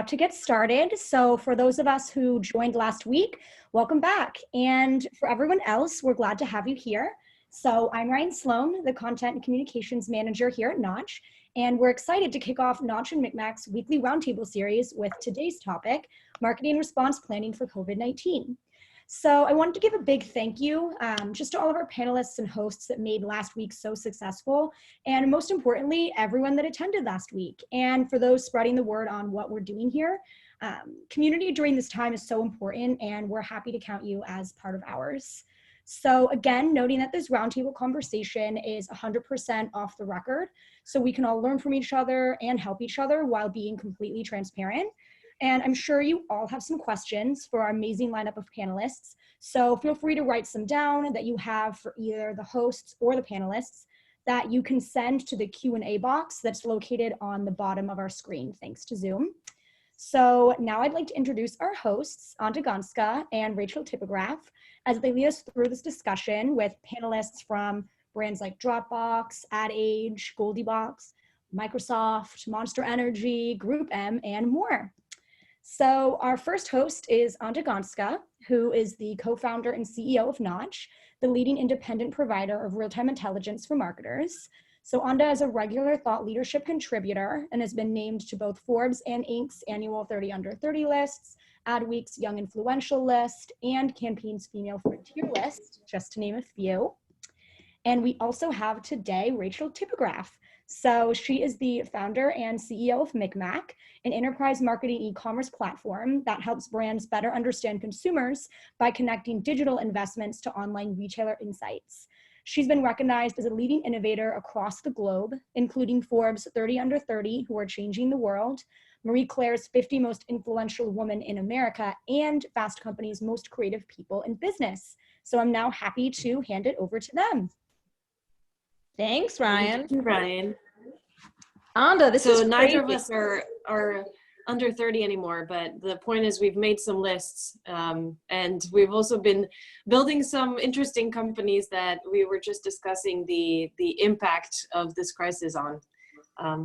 To get started. So for those of us who joined last week, welcome back. And for everyone else, we're glad to have you here. So I'm Ryan Sloan, the Content and Communications Manager here at Knotch, and we're excited to kick off Knotch and MikMak's weekly roundtable series with today's topic, Marketing Response Planning for COVID-19. So I wanted to give a big thank you just to all of our panelists and hosts that made last week so successful, and most importantly, everyone that attended last week. And for those spreading the word on what we're doing here, community during this time is so important, and we're happy to count you as part of ours. So again, noting that this roundtable conversation is 100% off the record, so we can all learn from each other and help each other while being completely transparent. And I'm sure you all have some questions for our amazing lineup of panelists. So feel free to write some down that you have for either the hosts or the panelists that you can send to the Q&A box that's located on the bottom of our screen, thanks to Zoom. So now I'd like to introduce our hosts, Anda Gansca and Rachel Tipograph, as they lead us through this discussion with panelists from brands like Dropbox, AdAge, Goldiebox, Microsoft, Monster Energy, GroupM, and more. So our first host is Anda Gansca, who is the co-founder and CEO of Knotch, the leading independent provider of real-time intelligence for marketers. So Anda is a regular thought leadership contributor and has been named to both Forbes and Inc.'s annual 30 Under 30 lists, Adweek's Young Influential list, and Campaign's Female Frontier list, just to name a few. And we also have today Rachel Tipograph. So she is the founder and CEO of MikMak, an enterprise marketing e-commerce platform that helps brands better understand consumers by connecting digital investments to online retailer insights. She's been recognized as a leading innovator across the globe, including Forbes 30 Under 30, who are changing the world, Marie Claire's 50 Most Influential Women in America, and Fast Company's Most Creative People in Business. So I'm now happy to hand it over to them. Thanks, Ryan. Thank you, Ryan. Anda, this is neither of us are under 30 anymore, but the point is we've made some lists, and we've also been building some interesting companies that we were just discussing the impact of this crisis on.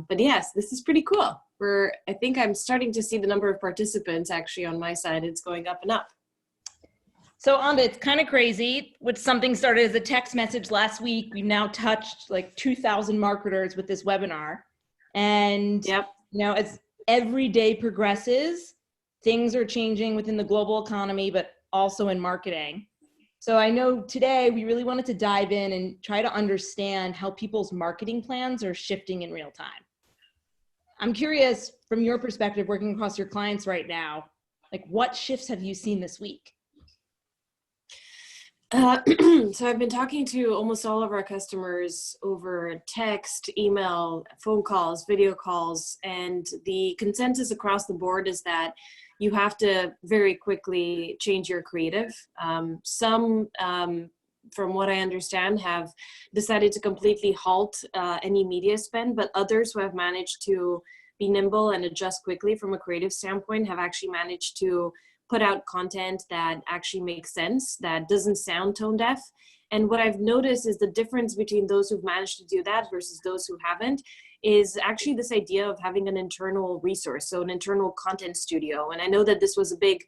But yes, this is pretty cool. I think I'm starting to see the number of participants actually on my side. It's going up and up. So Anda, it's kind of crazy. With something started as a text message last week, we've now touched like 2,000 marketers with this webinar. And yep. You know, as every day progresses, things are changing within the global economy, but also in marketing. So I know today we really wanted to dive in and try to understand how people's marketing plans are shifting in real time. I'm curious, from your perspective, working across your clients right now, like what shifts have you seen this week? So I've been talking to almost all of our customers over text, email, phone calls, video calls, and the consensus across the board is that you have to very quickly change your creative. Some, from what I understand, have decided to completely halt any media spend, but others who have managed to be nimble and adjust quickly from a creative standpoint have actually managed to put out content that actually makes sense, that doesn't sound tone deaf. And what I've noticed is the difference between those who've managed to do that versus those who haven't is actually this idea of having an internal resource, so an internal content studio. And I know that this was a big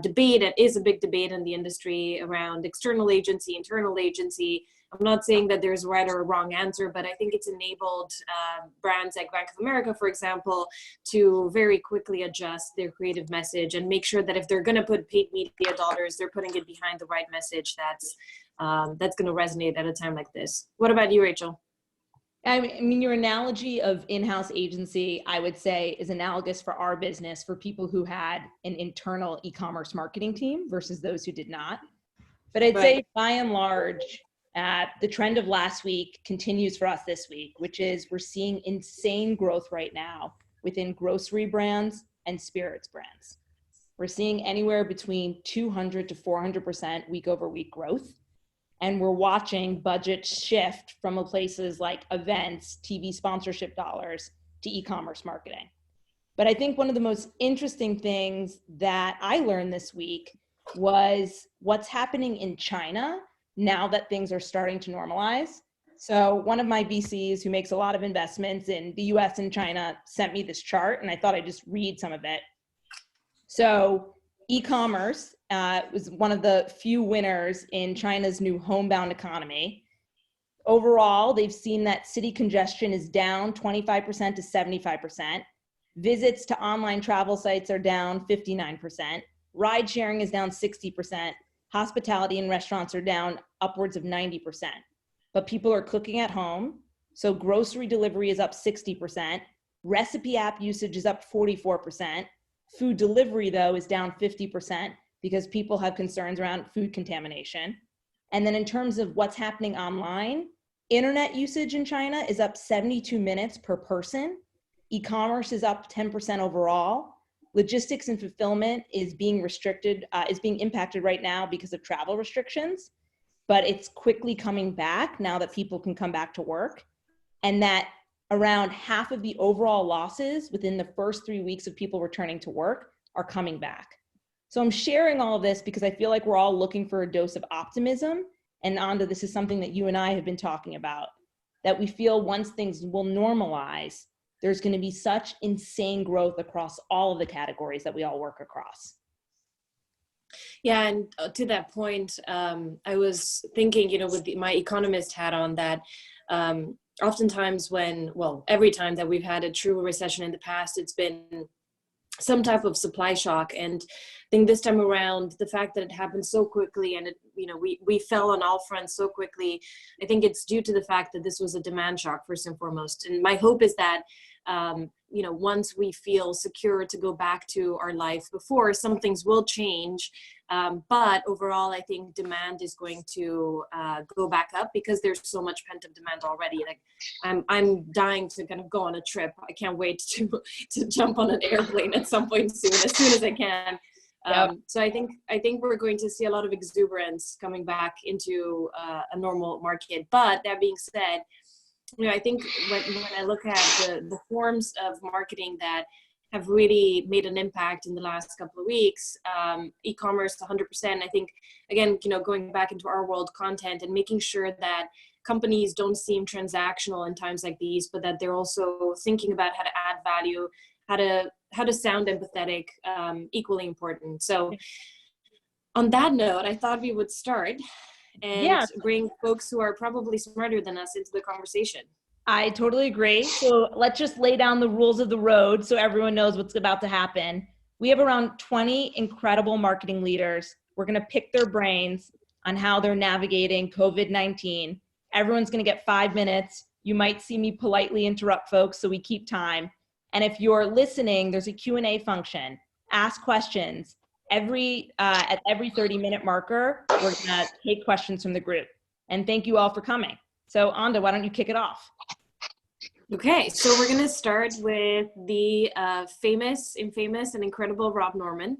debate, it is a big debate in the industry around external agency, internal agency. I'm not saying that there's a right or a wrong answer, but I think it's enabled brands like Bank of America, for example, to very quickly adjust their creative message and make sure that if they're going to put paid media dollars, they're putting it behind the right message that's going to resonate at a time like this. What about you, Rachel? I mean, your analogy of in-house agency, I would say, is analogous for our business for people who had an internal e-commerce marketing team versus those who did not. But I'd say by and large, the trend of last week continues for us this week, which is we're seeing insane growth right now within grocery brands and spirits brands. We're seeing anywhere between 200 to 400% week over week growth. And we're watching budgets shift from places like events, TV sponsorship dollars to e-commerce marketing. But I think one of the most interesting things that I learned this week was what's happening in China now that things are starting to normalize. So one of my VCs who makes a lot of investments in the US and China sent me this chart, and I thought I'd just read some of it. So e-commerce was one of the few winners in China's new homebound economy. Overall, they've seen that city congestion is down 25% to 75%. Visits to online travel sites are down 59%. Ride sharing is down 60%. Hospitality and restaurants are down upwards of 90%. But people are cooking at home. So grocery delivery is up 60%. Recipe app usage is up 44%. Food delivery, though, is down 50% because people have concerns around food contamination. And then in terms of what's happening online, internet usage in China is up 72 minutes per person. E-commerce is up 10% overall. Logistics and fulfillment is being restricted, is being impacted right now because of travel restrictions, but it's quickly coming back now that people can come back to work. And that around half of the overall losses within the first 3 weeks of people returning to work are coming back. So I'm sharing all of this because I feel like we're all looking for a dose of optimism. And Anda, this is something that you and I have been talking about, that we feel once things will normalize, there's going to be such insane growth across all of the categories that we all work across. Yeah, and to that point, I was thinking, with my economist hat on, that oftentimes every time that we've had a true recession in the past, it's been some type of supply shock. And I think this time around, the fact that it happened so quickly and we fell on all fronts so quickly, I think it's due to the fact that this was a demand shock first and foremost. And my hope is that once we feel secure to go back to our life before, some things will change. But overall, I think demand is going to go back up because there's so much pent-up demand already. Like I'm dying to kind of go on a trip. I can't wait to jump on an airplane at some point soon, as soon as I can. Yep. So I think we're going to see a lot of exuberance coming back into a normal market. But that being said, I think when I look at the forms of marketing that have really made an impact in the last couple of weeks, e-commerce 100%. I think, again, going back into our world, content, and making sure that companies don't seem transactional in times like these, but that they're also thinking about how to add value, how to sound empathetic, equally important. So on that note, I thought we would start and bring folks who are probably smarter than us into the conversation. I totally agree. So let's just lay down the rules of the road so everyone knows what's about to happen. We have around 20 incredible marketing leaders. We're going to pick their brains on how they're navigating COVID-19. Everyone's going to get 5 minutes. You might see me politely interrupt folks so we keep time. And if you're listening, there's a Q&A function. Ask questions. At every 30-minute marker, we're going to take questions from the group. And thank you all for coming. So Anda, why don't you kick it off? Okay, so we're going to start with the famous, infamous, and incredible Rob Norman.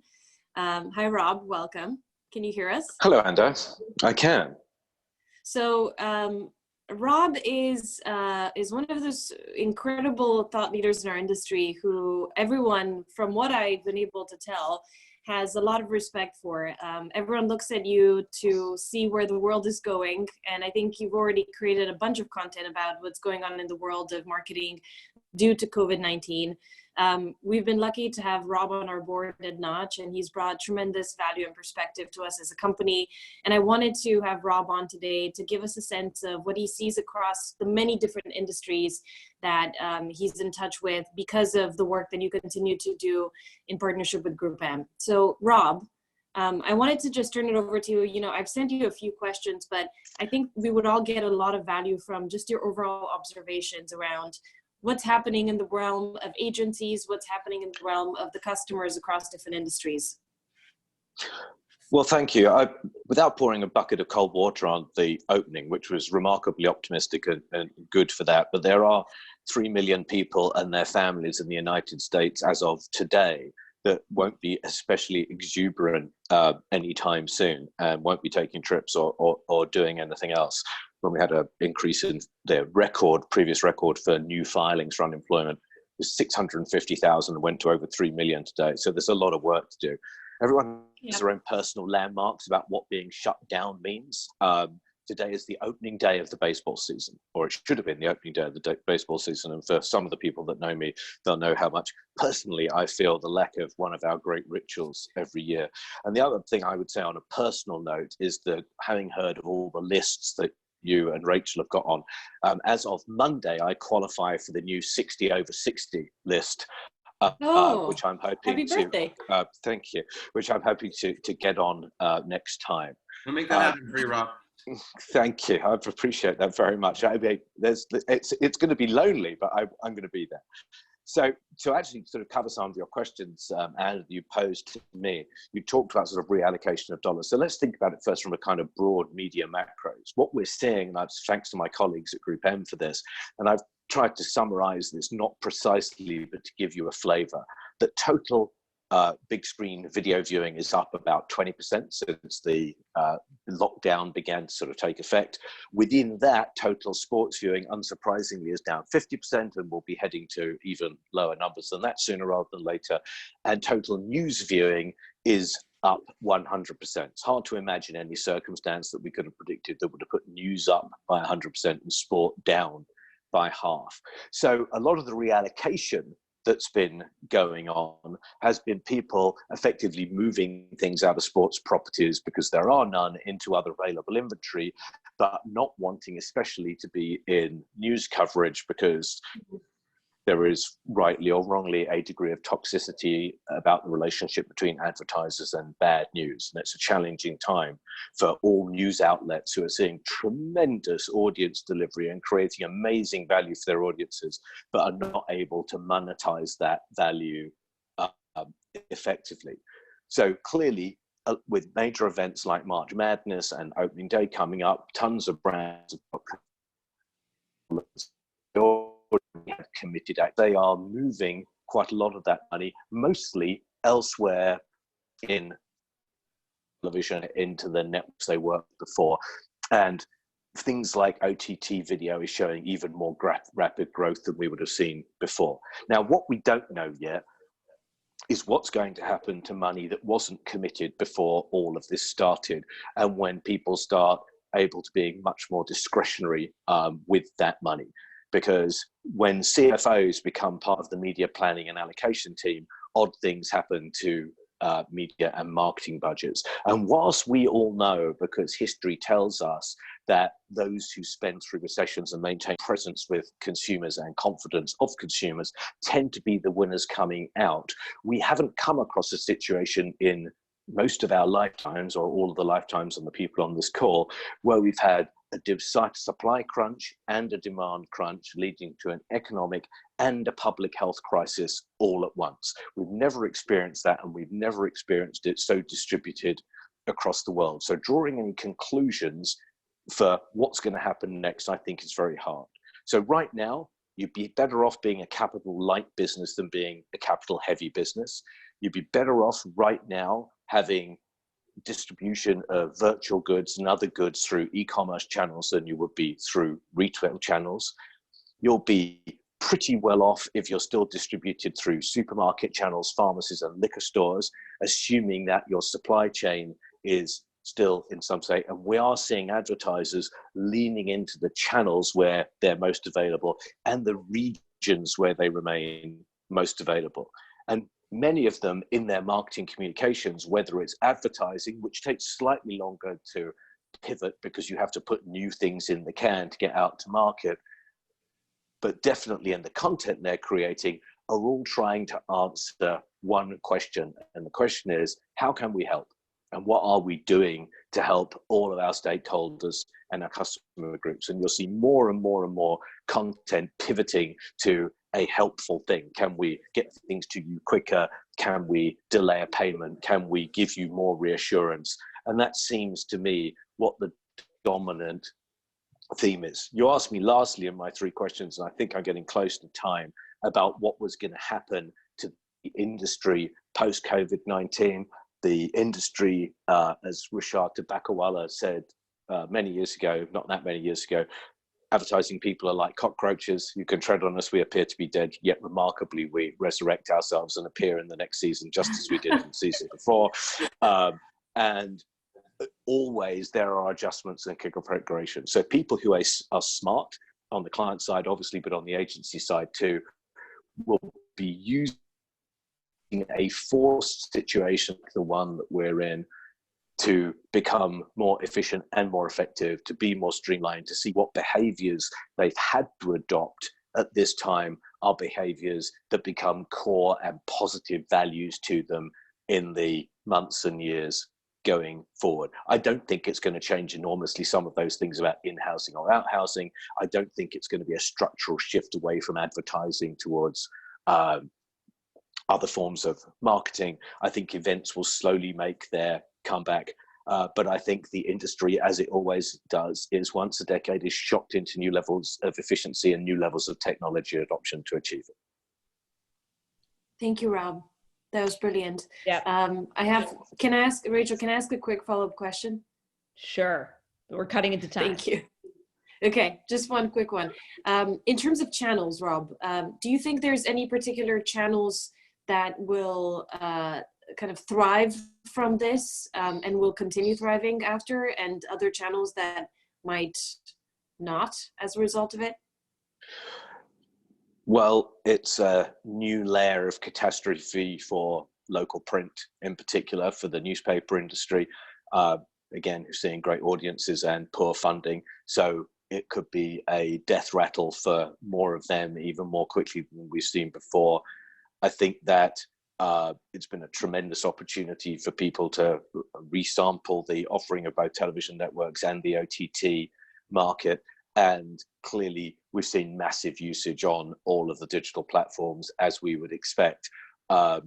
Hi, Rob. Welcome. Can you hear us? Hello, Anda. I can. So Rob is one of those incredible thought leaders in our industry who everyone, from what I've been able to tell, has a lot of respect for. Everyone looks at you to see where the world is going. And I think you've already created a bunch of content about what's going on in the world of marketing due to COVID-19. We've been lucky to have Rob on our board at Knotch, and he's brought tremendous value and perspective to us as a company. And I wanted to have Rob on today to give us a sense of what he sees across the many different industries that he's in touch with because of the work that you continue to do in partnership with GroupM. So Rob, I wanted to just turn it over to you. I've sent you a few questions, but I think we would all get a lot of value from just your overall observations around what's happening in the realm of agencies, what's happening in the realm of the customers across different industries. Well, thank you. Without pouring a bucket of cold water on the opening, which was remarkably optimistic and good for that, but there are 3 million people and their families in the United States as of today that won't be especially exuberant anytime soon and won't be taking trips or doing anything else. When we had an increase in the previous record for new filings for unemployment was 650,000 and went to over 3 million today. So there's a lot of work to do. Everyone has their own personal landmarks about what being shut down means. today is the opening day of the baseball season, or it should have been the opening day of the baseball season. And for some of the people that know me, they'll know how much personally I feel the lack of one of our great rituals every year. And the other thing I would say on a personal note is that, having heard of all the lists that you and Rachel have got on, as of Monday, I qualify for the new 60 over 60 list. Which I'm hoping happy birthday. Thank you. Which I'm hoping to get on next time. We'll make that happen for you, Rob. Thank you. I appreciate that very much. I mean, it's going to be lonely, but I'm going to be there. So to actually sort of cover some of your questions, and you posed to me, you talked about sort of reallocation of dollars. So let's think about it first from a kind of broad media macros. What we're seeing, and that's thanks to my colleagues at GroupM for this, and I've tried to summarize this, not precisely, but to give you a flavor, that total big screen video viewing is up about 20% since the lockdown began to sort of take effect. Within that, total sports viewing, unsurprisingly, is down 50% and will be heading to even lower numbers than that sooner rather than later. And total news viewing is up 100%. It's hard to imagine any circumstance that we could have predicted that would have put news up by 100% and sport down by half. So a lot of the reallocation that's been going on has been people effectively moving things out of sports properties because there are none into other available inventory, but not wanting especially to be in news coverage because there is, rightly or wrongly, a degree of toxicity about the relationship between advertisers and bad news. And it's a challenging time for all news outlets who are seeing tremendous audience delivery and creating amazing value for their audiences, but are not able to monetize that value effectively. So clearly, with major events like March Madness and Opening Day coming up, tons of brands have committed act. They are moving quite a lot of that money, mostly elsewhere in television, into the networks they worked before. And things like OTT video is showing even more rapid growth than we would have seen before. Now, what we don't know yet is what's going to happen to money that wasn't committed before all of this started, and when people start able to be much more discretionary with that money. Because when CFOs become part of the media planning and allocation team, odd things happen to media and marketing budgets. And whilst we all know, because history tells us, that those who spend through recessions and maintain presence with consumers and confidence of consumers tend to be the winners coming out, we haven't come across a situation in most of our lifetimes, or all of the lifetimes of the people on this call, where we've had a supply crunch and a demand crunch leading to an economic and a public health crisis all at once. We've never experienced that, and we've never experienced it so distributed across the world. So drawing any conclusions for what's going to happen next, I think, is very hard. So right now, you'd be better off being a capital light business than being a capital heavy business. You'd be better off right now having distribution of virtual goods and other goods through e-commerce channels than you would be through retail channels. You'll be pretty well off if you're still distributed through supermarket channels, pharmacies, and liquor stores, assuming that your supply chain is still in some state. And we are seeing advertisers leaning into the channels where they're most available and the regions where they remain most available. And many of them in their marketing communications, whether it's advertising, which takes slightly longer to pivot because you have to put new things in the can to get out to market, but definitely in the content they're creating, are all trying to answer one question. And the question is, how can we help? And what are we doing to help all of our stakeholders and our customer groups? And you'll see more and more and more content pivoting to a helpful thing. Can we get things to you quicker? Can we delay a payment? Can we give you more reassurance? And that seems to me what the dominant theme is. You asked me lastly in my three questions, and I think I'm getting close to time, about what was going to happen to the industry post-COVID-19. The industry, as Rachel Tipograph said many years ago, not that many years ago, advertising people are like cockroaches. You can tread on us, we appear to be dead, yet remarkably we resurrect ourselves and appear in the next season just as we did in the season before. And always there are adjustments and configuration. So people who are smart on the client side, obviously, but on the agency side too, will be using a forced situation like the one that we're in to become more efficient and more effective, to be more streamlined, to see what behaviors they've had to adopt at this time are behaviors that become core and positive values to them in the months and years going forward. I don't think it's going to change enormously some of those things about in-housing or out-housing. I don't think it's going to be a structural shift away from advertising towards other forms of marketing. I think events will slowly make their comeback. But I think the industry, as it always does, is once a decade is shocked into new levels of efficiency and new levels of technology adoption to achieve it. Thank you, Rob. That was brilliant. Yeah. Can I ask, Rachel, can I ask a quick follow-up question? Sure. We're cutting into time. Thank you. Okay, just one quick one. In terms of channels, Rob, do you think there's any particular channels that will kind of thrive from this and will continue thriving after, and other channels that might not as a result of it? Well, it's a new layer of catastrophe for local print, in particular for the newspaper industry. Again, who's seeing great audiences and poor funding. So it could be a death rattle for more of them, even more quickly than we've seen before. I think that it's been a tremendous opportunity for people to resample the offering of both television networks and the OTT market. And clearly, we've seen massive usage on all of the digital platforms, as we would expect. But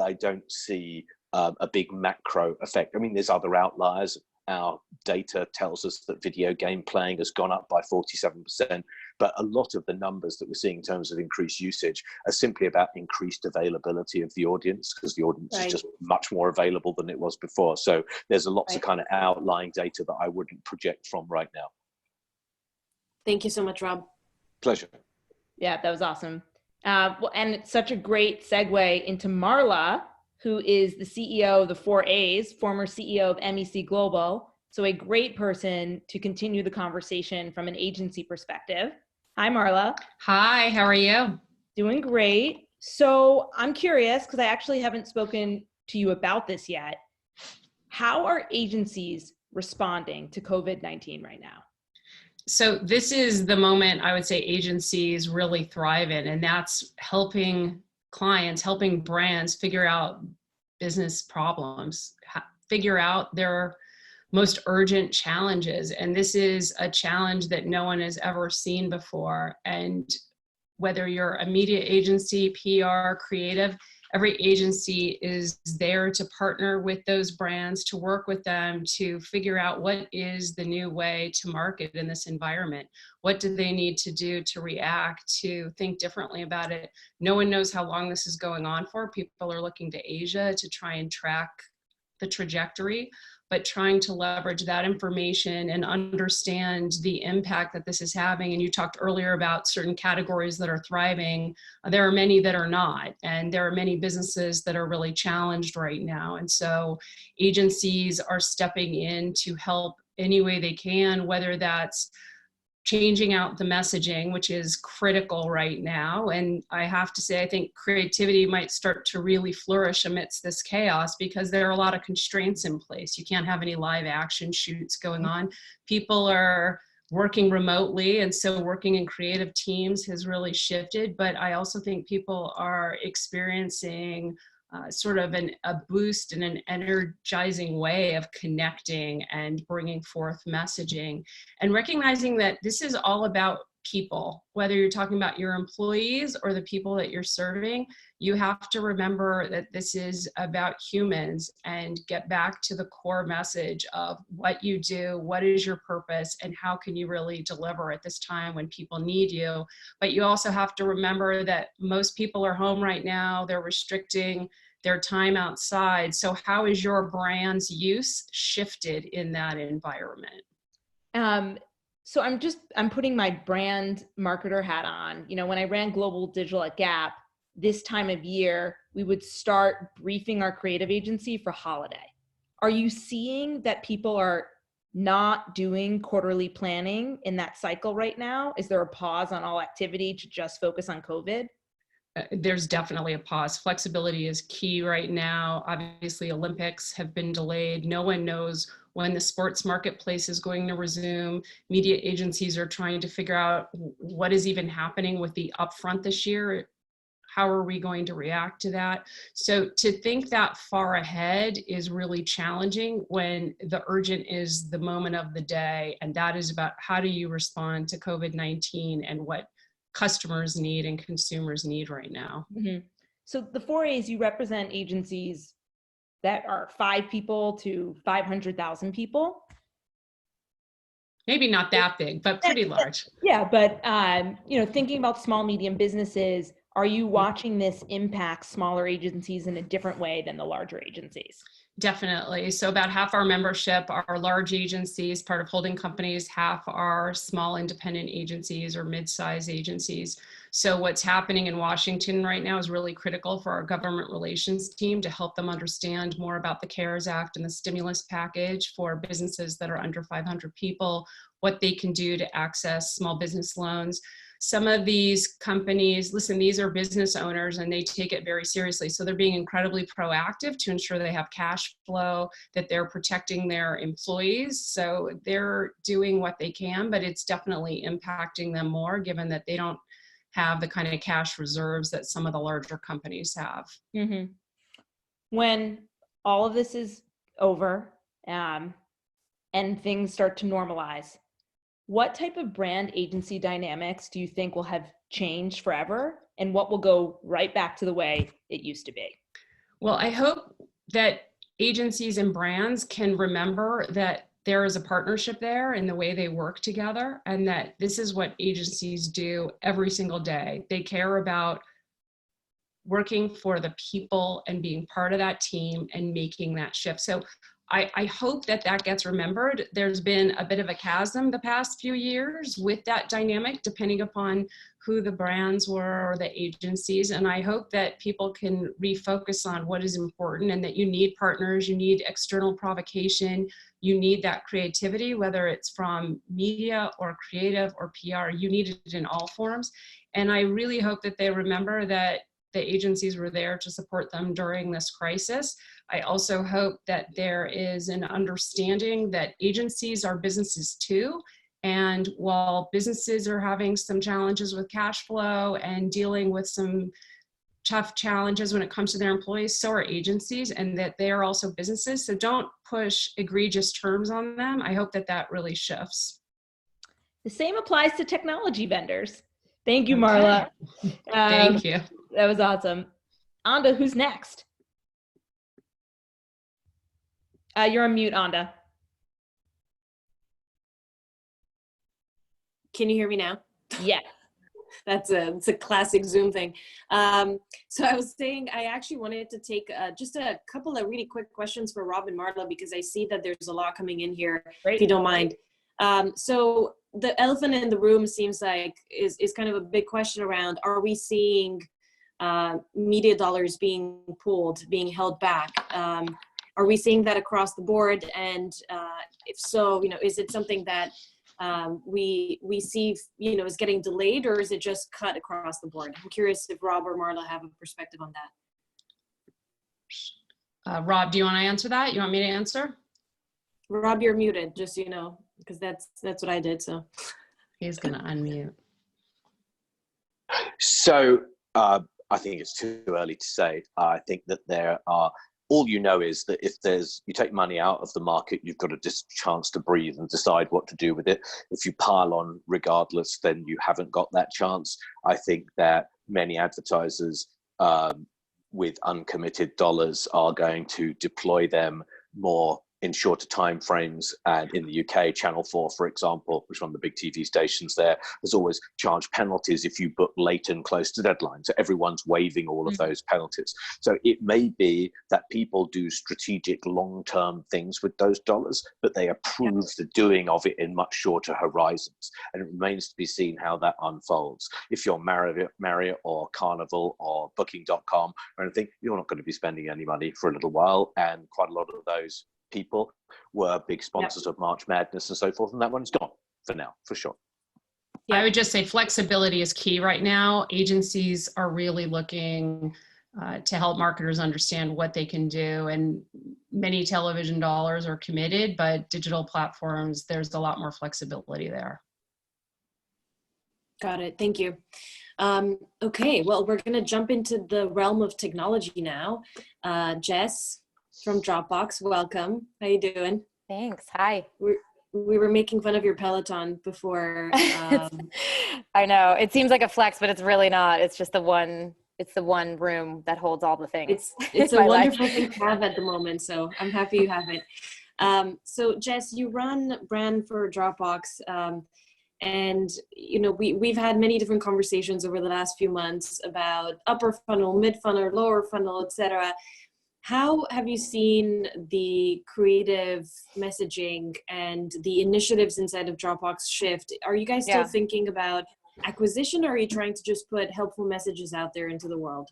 I don't see a big macro effect. I mean, there's other outliers. Our data tells us that video game playing has gone up by 47%, but a lot of the numbers that we're seeing in terms of increased usage are simply about increased availability of the audience, because the audience is just much more available than it was before. So there's lots of kind of outlying data that I wouldn't project from right now. Thank you so much, Rob. Pleasure. Yeah, that was awesome. Well, and it's such a great segue into Marla, who is the CEO of the 4As, former CEO of MEC Global. So a great person to continue the conversation from an agency perspective. Hi, Marla. Hi, how are you? Doing great. So I'm curious, because I actually haven't spoken to you about this yet. How are agencies responding to COVID-19 right now? So this is the moment I would say agencies really thrive in, and that's helping clients, helping brands figure out business problems, figure out their most urgent challenges. And this is a challenge that no one has ever seen before. And whether you're a media agency, PR, creative, every agency is there to partner with those brands, to work with them, to figure out what is the new way to market in this environment. What do they need to do to react, to think differently about it? No one knows how long this is going on for. People are looking to Asia to try and track the trajectory, but trying to leverage that information and understand the impact that this is having. And you talked earlier about certain categories that are thriving. There are many that are not, and there are many businesses that are really challenged right now. And so agencies are stepping in to help any way they can, whether that's changing out the messaging, which is critical right now. And I have to say, I think creativity might start to really flourish amidst this chaos, because there are a lot of constraints in place. You can't have any live action shoots going on. People are working remotely, and so working in creative teams has really shifted. But I also think people are experiencing sort of a boost and an energizing way of connecting and bringing forth messaging, and recognizing that this is all about people. Whether you're talking about your employees or the people that you're serving, you have to remember that this is about humans, and get back to the core message of what you do, what is your purpose, and how can you really deliver at this time when people need you. But you also have to remember that most people are home right now. They're restricting their time outside. So how is your brand's use shifted in that environment? So I'm putting my brand marketer hat on. You know, when I ran global digital at Gap, this time of year, we would start briefing our creative agency for holiday. Are you seeing that people are not doing quarterly planning in that cycle right now? Is there a pause on all activity to just focus on COVID? There's definitely a pause. Flexibility is key right now. Obviously, Olympics have been delayed. No one knows when the sports marketplace is going to resume. Media agencies are trying to figure out what is even happening with the upfront this year. How are we going to react to that? So to think that far ahead is really challenging when the urgent is the moment of the day. And that is about how do you respond to COVID-19 and what customers need and consumers need right now. Mm-hmm. So the 4As, you represent agencies that are 5 people to 500,000 people. Maybe not that big, but pretty large. Yeah, but thinking about small, medium businesses, are you watching this impact smaller agencies in a different way than the larger agencies? Definitely. So about half our membership are large agencies, part of holding companies, half are small independent agencies or mid-size agencies. So what's happening in Washington right now is really critical for our government relations team to help them understand more about the CARES Act and the stimulus package for businesses that are under 500 people, what they can do to access small business loans. Some of these companies, listen, these are business owners and they take it very seriously. So they're being incredibly proactive to ensure they have cash flow, that they're protecting their employees. So they're doing what they can, but it's definitely impacting them more given that they don't have the kind of cash reserves that some of the larger companies have. Mm-hmm. When all of this is over and things start to normalize, what type of brand agency dynamics do you think will have changed forever, and what will go right back to the way it used to be? Well, I hope that agencies and brands can remember that there is a partnership there in the way they work together, and that this is what agencies do every single day. They care about working for the people and being part of that team and making that shift. So I hope that that gets remembered. There's been a bit of a chasm the past few years with that dynamic, depending upon who the brands were or the agencies. And I hope that people can refocus on what is important and that you need partners, you need external provocation, you need that creativity, whether it's from media or creative or PR, you need it in all forms. And I really hope that they remember that the agencies were there to support them during this crisis. I also hope that there is an understanding that agencies are businesses too. And while businesses are having some challenges with cash flow and dealing with some tough challenges when it comes to their employees, so are agencies, and that they are also businesses. So don't push egregious terms on them. I hope that that really shifts. The same applies to technology vendors. Thank you, Marla. Okay. Thank you. That was awesome. Anda, who's next? You're on mute, Anda. Can you hear me now? Yeah. It's a classic Zoom thing. So I was saying, I actually wanted to take just a couple of really quick questions for Rob and Marla, because I see that there's a lot coming in here, Great. if you don't mind. So the elephant in the room seems like is kind of a big question around, are we seeing media dollars being pulled, being held back? Are we seeing that across the board? And if so, is it something that we see, is getting delayed, or is it just cut across the board? I'm curious if Rob or Marla have a perspective on that. Rob, do you want to answer that? You want me to answer? Rob, you're muted, just so you know, because that's what I did. So He's going to unmute. So I think it's too early to say. I think that there are, all you know is that if you take money out of the market, you've got a chance to breathe and decide what to do with it. If you pile on regardless, then you haven't got that chance. I think that many advertisers with uncommitted dollars are going to deploy them more in shorter time frames. And in the UK, Channel 4, for example, which is one of the big TV stations there, has always charged penalties if you book late and close to deadline. So everyone's waiving all of those penalties. So it may be that people do strategic long-term things with those dollars, but they approve the doing of it in much shorter horizons. And it remains to be seen how that unfolds. If you're Marriott or Carnival or Booking.com or anything, you're not going to be spending any money for a little while. And quite a lot of those people were big sponsors of March Madness and so forth, and that one's gone for now, for sure. I would just say flexibility is key right now. Agencies are really looking to help marketers understand what they can do, and many television dollars are committed, but digital platforms, there's a lot more flexibility there. Got it. Thank you. Okay, well, we're going to jump into the realm of technology now. Jess from Dropbox, welcome. How you doing? Thanks. Hi. We were making fun of your Peloton before. I know it seems like a flex, but it's really not. It's just the one room that holds all the things. It's a wonderful thing to have at the moment. So I'm happy you have it. So Jess, you run brand for Dropbox. And, you know, we've had many different conversations over the last few months about upper funnel, mid funnel, lower funnel, etc. How have you seen the creative messaging and the initiatives inside of Dropbox shift? Are you guys still thinking about acquisition, or are you trying to just put helpful messages out there into the world?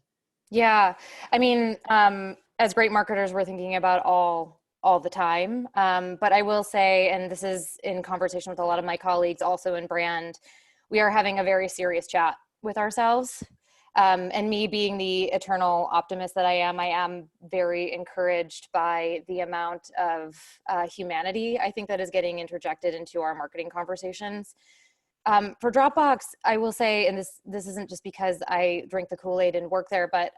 Yeah, I mean, as great marketers, we're thinking about all the time. But I will say, and this is in conversation with a lot of my colleagues also in brand, we are having a very serious chat with ourselves. And me being the eternal optimist that I am very encouraged by the amount of humanity I think that is getting interjected into our marketing conversations. For Dropbox, I will say, and this isn't just because I drink the Kool-Aid and work there, but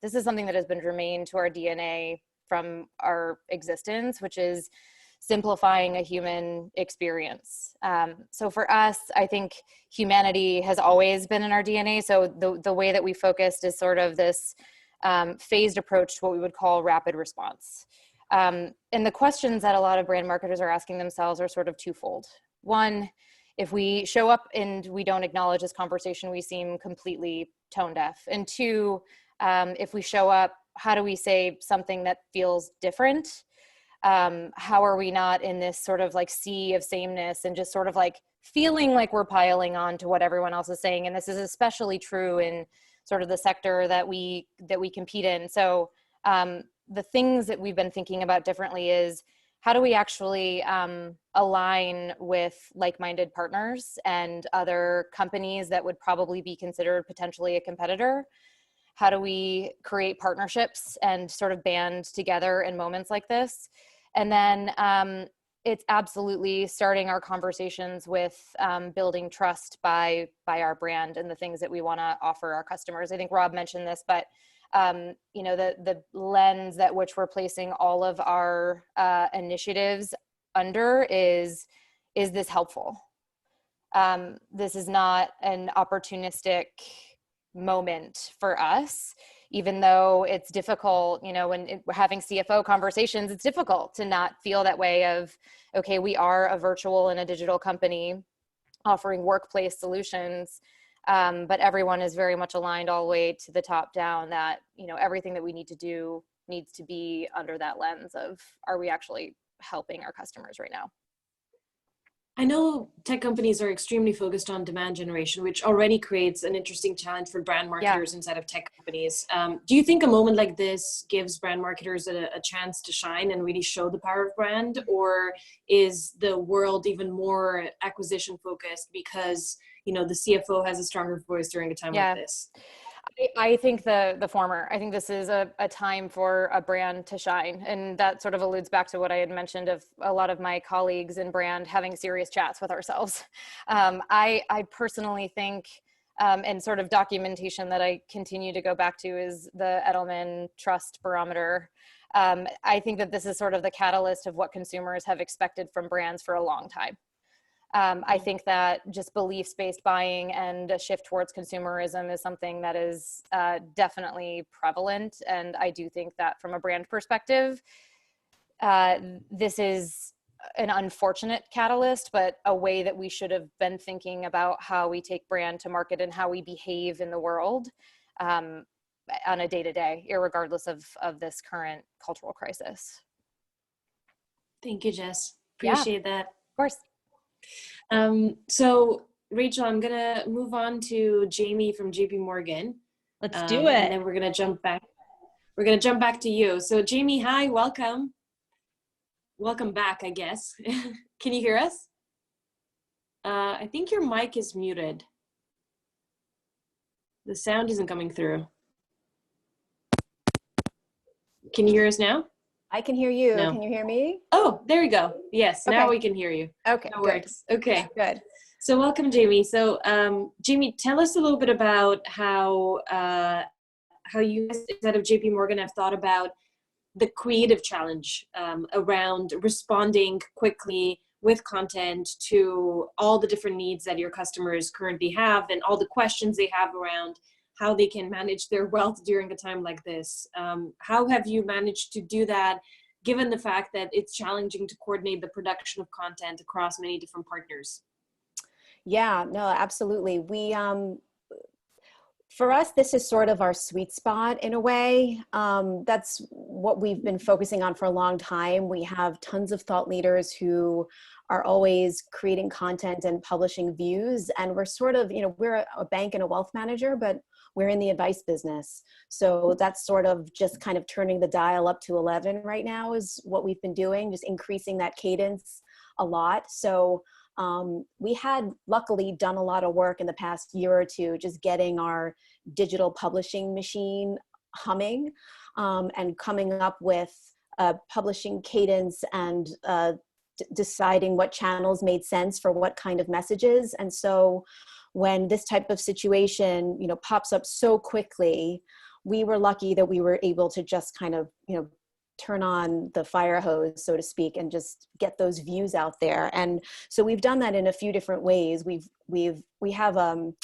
this is something that has been germane to our DNA from our existence, which is simplifying a human experience. So for us, I think humanity has always been in our DNA. So the way that we focused is sort of this phased approach to what we would call rapid response. And the questions that a lot of brand marketers are asking themselves are sort of twofold. One, if we show up and we don't acknowledge this conversation, we seem completely tone deaf. And two, if we show up, how do we say something that feels different? How are we not in this sort of like sea of sameness and just sort of like feeling like we're piling on to what everyone else is saying? And this is especially true in sort of the sector that we compete in. So the things that we've been thinking about differently is, how do we actually align with like-minded partners and other companies that would probably be considered potentially a competitor? How do we create partnerships and sort of band together in moments like this? And then it's absolutely starting our conversations with building trust by our brand and the things that we want to offer our customers. I think Rob mentioned this, but you know, the lens at which we're placing all of our initiatives under is this helpful? This is not an opportunistic moment for us, even though it's difficult, you know, when we're having CFO conversations, it's difficult to not feel that way of, okay, we are a virtual and a digital company offering workplace solutions. But everyone is very much aligned all the way to the top down that, you know, everything that we need to do needs to be under that lens of, are we actually helping our customers right now? I know tech companies are extremely focused on demand generation, which already creates an interesting challenge for brand marketers inside of tech companies. Do you think a moment like this gives brand marketers a chance to shine and really show the power of brand? Or is the world even more acquisition focused because, you know, the CFO has a stronger voice during a time like this? I think the former. I think this is a time for a brand to shine. And that sort of alludes back to what I had mentioned of a lot of my colleagues in brand having serious chats with ourselves. I personally think, and sort of documentation that I continue to go back to is the Edelman Trust Barometer. I think that this is sort of the catalyst of what consumers have expected from brands for a long time. I think that just beliefs-based buying and a shift towards consumerism is something that is definitely prevalent. And I do think that from a brand perspective, this is an unfortunate catalyst, but a way that we should have been thinking about how we take brand to market and how we behave in the world on a day-to-day, irregardless of this current cultural crisis. Thank you, Jess. Appreciate that. Of course. So Rachel, I'm gonna move on to Jamie from JPMorgan. Let's do it. And then we're gonna jump back to you. So Jamie, hi, welcome. welcome back, I guess. Can you hear us? I think your mic is muted. The sound isn't coming through. Can you hear us now? I can hear you. No. Can you hear me? Oh, there we go. Yes, now Okay. we can hear you. Okay, That good. works. Okay. Good. So welcome, Jamie. So Jamie, tell us a little bit about how you instead of JPMorgan have thought about the creative challenge around responding quickly with content to all the different needs that your customers currently have and all the questions they have around how they can manage their wealth during a time like this. How have you managed to do that, given the fact that it's challenging to coordinate the production of content across many different partners? Yeah, no, absolutely. For us, this is sort of our sweet spot in a way. That's what we've been focusing on for a long time. We have tons of thought leaders who are always creating content and publishing views. And we're sort of, we're a bank and a wealth manager, but we're in the advice business. So that's sort of just kind of turning the dial up to 11 right now is what we've been doing, just increasing that cadence a lot. So we had luckily done a lot of work in the past year or two, just getting our digital publishing machine humming and coming up with a publishing cadence and deciding what channels made sense for what kind of messages. And so when this type of situation, pops up so quickly, we were lucky that we were able to just kind of, turn on the fire hose, so to speak, and just get those views out there. And so we've done that in a few different ways. We have an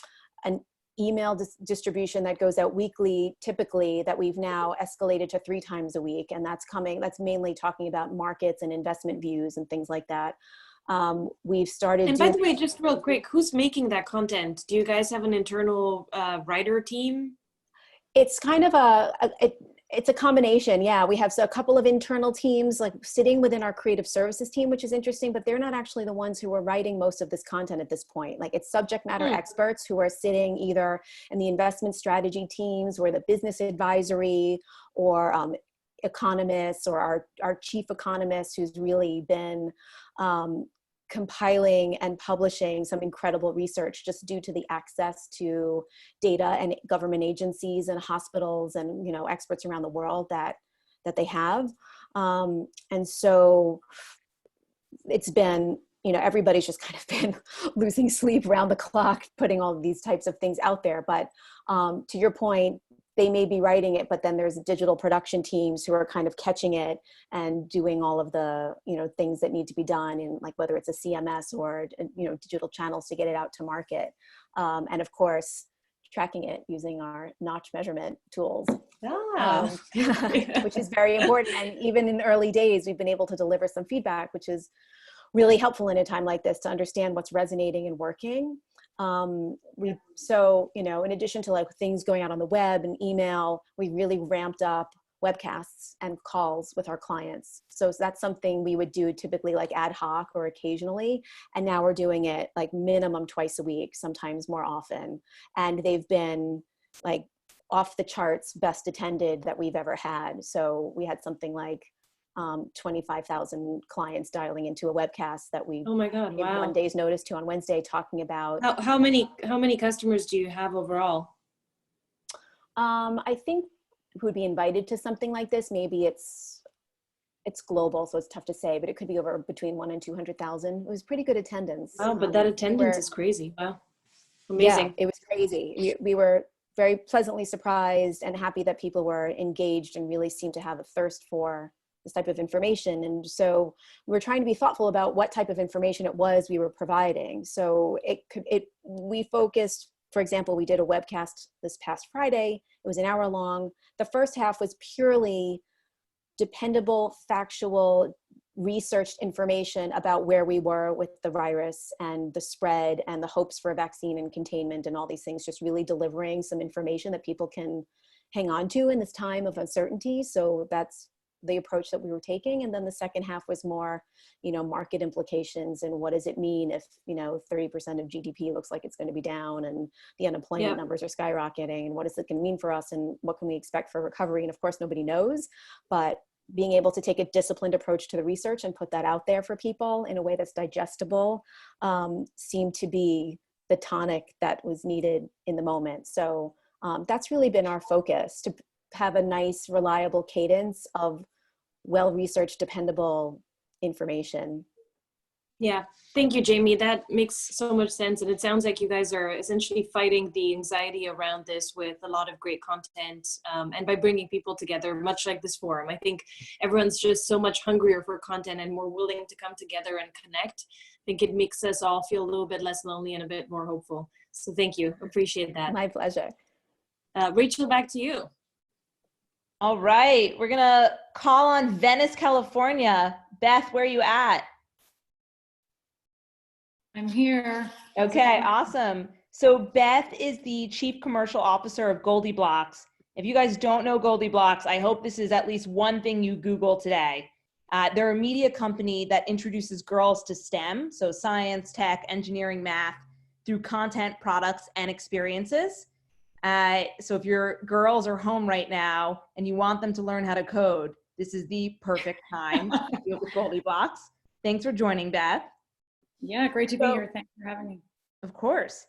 email distribution that goes out weekly, typically, that we've now escalated to 3 times a week. And that's mainly talking about markets and investment views and things like that. We've started. And by the way, just real quick, who's making that content? Do you guys have an internal writer team? It's kind of it's a combination. Yeah, we have a couple of internal teams like sitting within our creative services team, which is interesting, but they're not actually the ones who are writing most of this content at this point. Like it's subject matter experts who are sitting either in the investment strategy teams or the business advisory or economists or our chief economist who's really been compiling and publishing some incredible research just due to the access to data and government agencies and hospitals and experts around the world that they have. And so it's been, everybody's just kind of been losing sleep around the clock, putting all of these types of things out there. But to your point, they may be writing it, but then there's digital production teams who are kind of catching it and doing all of the, things that need to be done in like whether it's a CMS or, digital channels to get it out to market. And of course, tracking it using our Knotch measurement tools, which is very important. And even in the early days, we've been able to deliver some feedback, which is really helpful in a time like this to understand what's resonating and working. In addition to like things going out on the web and email, we really ramped up webcasts and calls with our clients. So that's something we would do typically like ad hoc or occasionally. And now we're doing it like minimum twice a week, sometimes more often. And they've been like off the charts best attended that we've ever had. So we had something like 25,000 clients dialing into a webcast that we oh my God, gave wow. 1 day's notice to on Wednesday, talking about how many customers do you have overall? I think who'd be invited to something like this, maybe it's global, so it's tough to say, but it could be over between 1 and 200,000. It was pretty good attendance. Wow, but that attendance is crazy. Wow, amazing. Yeah, it was crazy. We were very pleasantly surprised and happy that people were engaged and really seemed to have a thirst for this type of information. And so we were trying to be thoughtful about what type of information it was we were providing. So we focused, for example, we did a webcast this past Friday. It was an hour long. The first half was purely dependable, factual, researched information about where we were with the virus and the spread and the hopes for a vaccine and containment and all these things, just really delivering some information that people can hang on to in this time of uncertainty. So that's the approach that we were taking. And then the second half was more, market implications and what does it mean if, 30% of GDP looks like it's going to be down and the unemployment numbers are skyrocketing, and what is it going to mean for us and what can we expect for recovery? And of course, nobody knows, but being able to take a disciplined approach to the research and put that out there for people in a way that's digestible seemed to be the tonic that was needed in the moment. So that's really been our focus, to have a nice, reliable cadence of well-researched, dependable information. Yeah, thank you, Jamie. That makes so much sense. And it sounds like you guys are essentially fighting the anxiety around this with a lot of great content, and by bringing people together, much like this forum. I think everyone's just so much hungrier for content and more willing to come together and connect. I think it makes us all feel a little bit less lonely and a bit more hopeful. So thank you. Appreciate that. My pleasure. Rachel, back to you. All right, we're gonna call on Venice, California. Beth, where are you at? I'm here. Okay, awesome. So Beth is the Chief Commercial Officer of GoldieBlox. If you guys don't know GoldieBlox, I hope this is at least one thing you Google today. They're a media company that introduces girls to STEM, so science, tech, engineering, math, through content, products, and experiences. So if your girls are home right now and you want them to learn how to code, this is the perfect time to deal with GoldieBlox. Thanks for joining, Beth. Yeah, great to be here. Thanks for having me. Of course.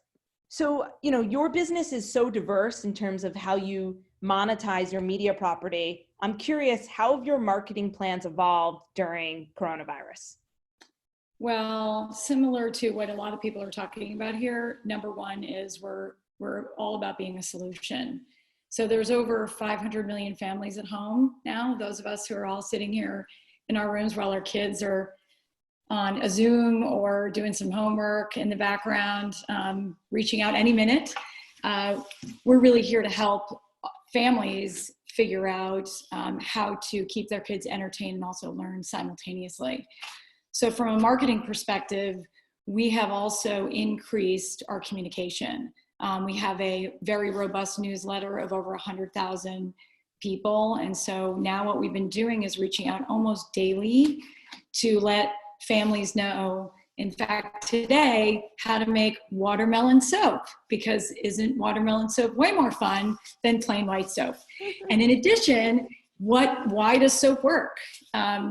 So, you know, your business is so diverse in terms of how you monetize your media property. I'm curious, how have your marketing plans evolved during coronavirus? Well, similar to what a lot of people are talking about here, number one is we're all about being a solution. So there's over 500 million families at home now, those of us who are all sitting here in our rooms while our kids are on a Zoom or doing some homework in the background, reaching out any minute. We're really here to help families figure out how to keep their kids entertained and also learn simultaneously. So from a marketing perspective, we have also increased our communication. We have a very robust newsletter of over 100,000 people. And so now what we've been doing is reaching out almost daily to let families know, in fact, today, how to make watermelon soap, because isn't watermelon soap way more fun than plain white soap? And in addition, why does soap work?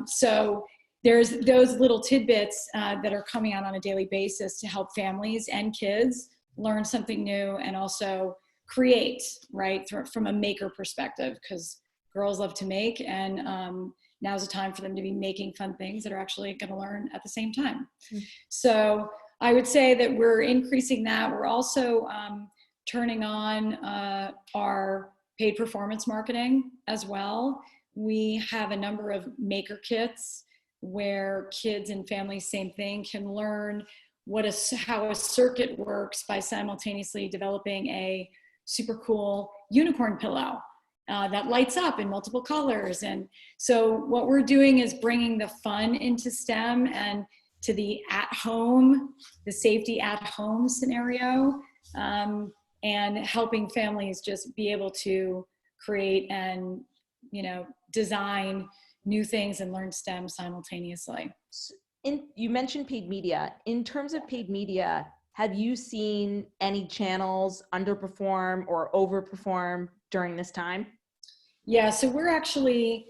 So there's those little tidbits that are coming out on a daily basis to help families and kids learn something new and also create, right, from a maker perspective, because girls love to make, and now's the time for them to be making fun things that are actually going to learn at the same time. Mm-hmm. So I would say that we're increasing that. We're also turning on our paid performance marketing as well. We have a number of maker kits where kids and families, same thing, can learn how a circuit works by simultaneously developing a super cool unicorn pillow that lights up in multiple colors. And so what we're doing is bringing the fun into STEM and to the at-home, the safety at-home scenario, and helping families just be able to create and, design new things and learn STEM simultaneously. You mentioned paid media. In terms of paid media, have you seen any channels underperform or overperform during this time? Yeah, so we're actually,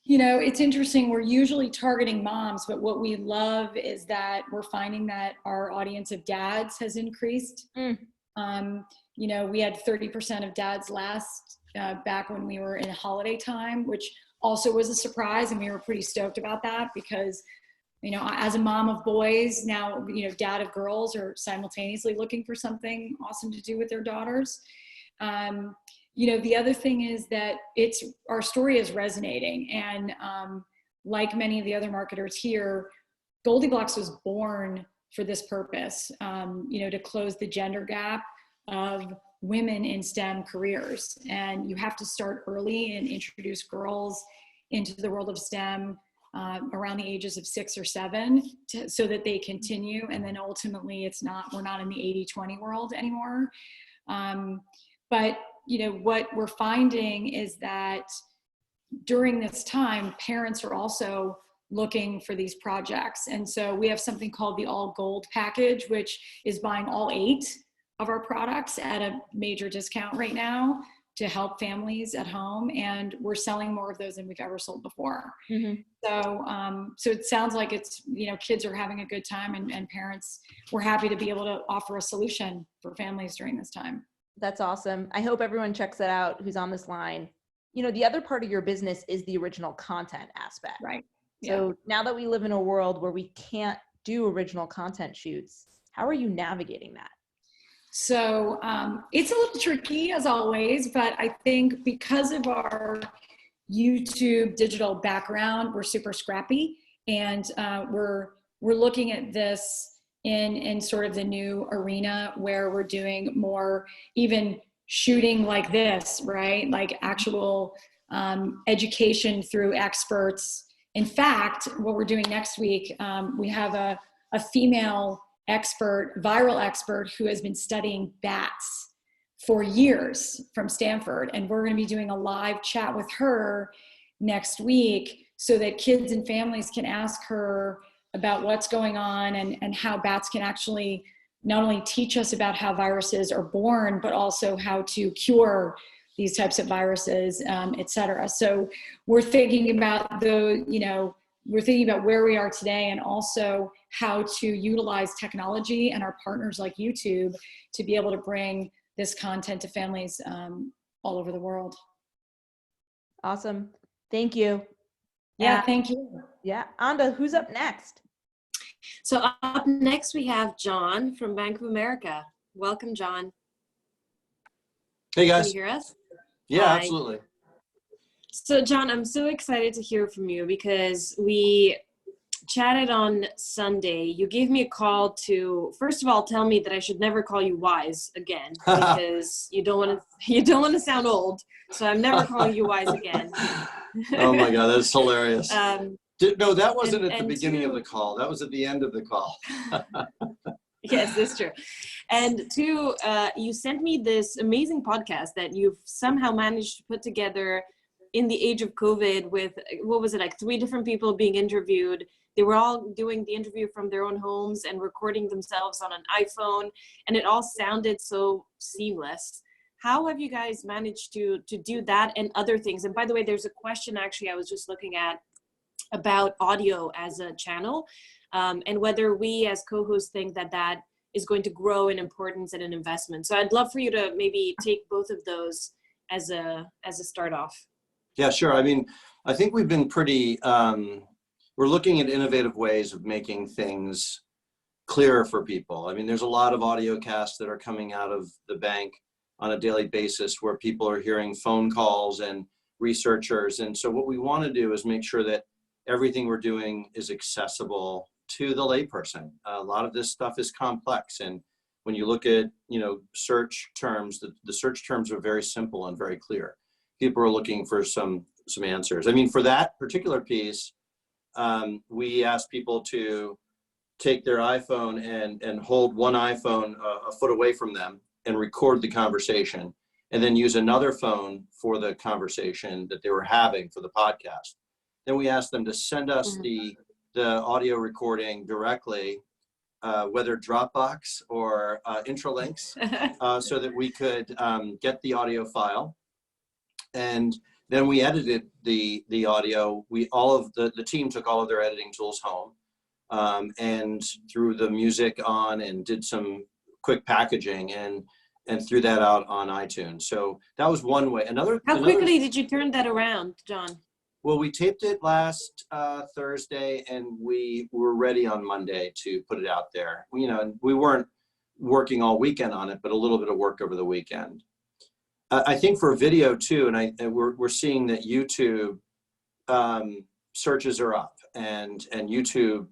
it's interesting. We're usually targeting moms, but what we love is that we're finding that our audience of dads has increased. We had 30% of dads back when we were in holiday time, which also was a surprise. And we were pretty stoked about that because, as a mom of boys, now, dad of girls are simultaneously looking for something awesome to do with their daughters. The other thing is that our story is resonating, and like many of the other marketers here, GoldieBlox was born for this purpose, to close the gender gap of women in STEM careers. And you have to start early and introduce girls into the world of STEM around the ages of 6 or 7 so that they continue. And then ultimately we're not in the 80-20 world anymore. But what we're finding is that during this time, parents are also looking for these projects. And so we have something called the All Gold package, which is buying all 8 of our products at a major discount right now to help families at home, and we're selling more of those than we've ever sold before. So it sounds like it's, kids are having a good time, and parents were happy to be able to offer a solution for families during this time. That's awesome. I hope everyone checks that out who's on this line. The other part of your business is the original content aspect. Right. So now that we live in a world where we can't do original content shoots, how are you navigating that? So it's a little tricky as always, but I think because of our YouTube digital background, we're super scrappy, and we're looking at this in sort of the new arena where we're doing more even shooting like this, right? Like actual education through experts. In fact, what we're doing next week, we have a female expert, viral expert, who has been studying bats for years from Stanford. And we're going to be doing a live chat with her next week so that kids and families can ask her about what's going on and how bats can actually not only teach us about how viruses are born, but also how to cure these types of viruses, et cetera. So we're thinking about we're thinking about where we are today, and also how to utilize technology and our partners like YouTube to be able to bring this content to families all over the world. Awesome. Thank you. Yeah, thank you. Yeah. Anda, who's up next? So up next, we have John from Bank of America. Welcome, John. Hey, guys. Can you hear us? Yeah, Hi. absolutely. So John, I'm so excited to hear from you because we chatted on Sunday. You gave me a call to, first of all, tell me that I should never call you Wise again because you don't want to sound old. So I'm never calling you Wise again. Oh my God, that's hilarious. No, that wasn't at the beginning of two, the call. That was at the end of the call. Yes, that's true. And two, you sent me this amazing podcast that you've somehow managed to put together in the age of COVID with, what was it, like 3 different people being interviewed. They were all doing the interview from their own homes and recording themselves on an iPhone, and it all sounded so seamless. How have you guys managed to do that and other things? And by the way, there's a question actually I was just looking at about audio as a channel, and whether we as co-hosts think that that is going to grow in importance and an investment. So I'd love for you to maybe take both of those as a start off. Yeah, sure. I mean, I think we've been pretty, we're looking at innovative ways of making things clearer for people. I mean, there's a lot of audio casts that are coming out of the bank on a daily basis where people are hearing phone calls and researchers. And so what we want to do is make sure that everything we're doing is accessible to the layperson. A lot of this stuff is complex. And when you look at, search terms, the search terms are very simple and very clear. People are looking for some answers. I mean, for that particular piece, we asked people to take their iPhone and hold one iPhone a foot away from them and record the conversation, and then use another phone for the conversation that they were having for the podcast. Then we asked them to send us the audio recording directly, whether Dropbox or Intralinks, so that we could get the audio file. And then we edited the audio. The team took all of their editing tools home and threw the music on and did some quick packaging and threw that out on iTunes. So that was one way. How quickly did you turn that around, John? Well, we taped it last Thursday, and we were ready on Monday to put it out there. We weren't working all weekend on it, but a little bit of work over the weekend. I think for video too, and we're seeing that YouTube searches are up, and YouTube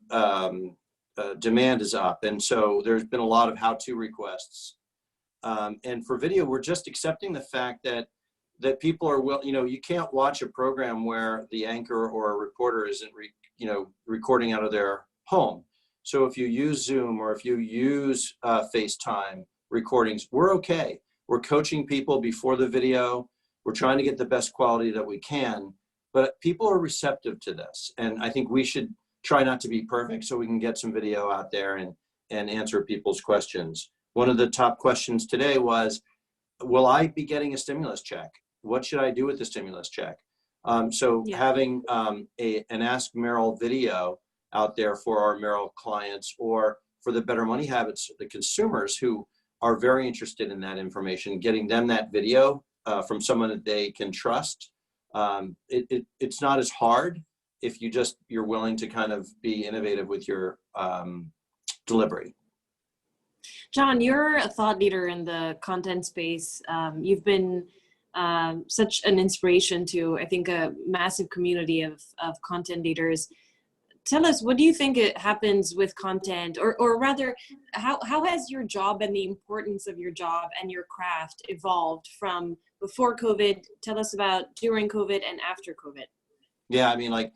demand is up, and so there's been a lot of how-to requests. And for video, we're just accepting the fact that people are you can't watch a program where the anchor or a reporter isn't recording out of their home. So if you use Zoom or if you use FaceTime recordings, we're okay. We're coaching people before the video. We're trying to get the best quality that we can, but people are receptive to this. And I think we should try not to be perfect so we can get some video out there and answer people's questions. One of the top questions today was, will I be getting a stimulus check? What should I do with the stimulus check? So having an Ask Meryl video out there for our Meryl clients, or for the Better Money Habits, the consumers who are very interested in that information, getting them that video from someone that they can trust. It's not as hard if you're willing to kind of be innovative with your delivery. John, you're a thought leader in the content space. You've been such an inspiration to, I think, a massive community of content leaders. Tell us, what do you think it happens with content, or rather, how has your job and the importance of your job and your craft evolved from before COVID? Tell us about during COVID and after COVID. Yeah, I mean, like,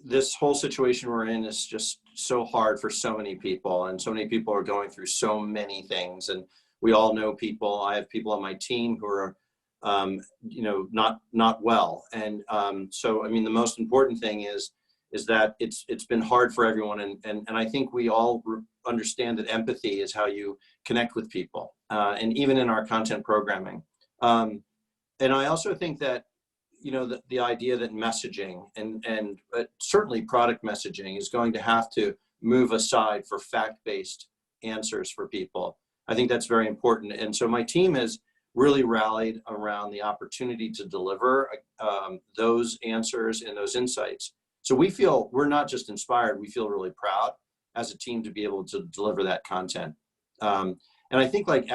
this whole situation we're in is just so hard for so many people, and so many people are going through so many things, and we all know people. I have people on my team who are not well, and so I mean, the most important thing is that it's been hard for everyone, and I think we all understand that empathy is how you connect with people, and even in our content programming. And I also think that, you know, the idea that messaging and certainly product messaging is going to have to move aside for fact-based answers for people. I think that's very important. And so my team has really rallied around the opportunity to deliver those answers and those insights. So we're not just inspired, we feel really proud as a team to be able to deliver that content. And I think, like,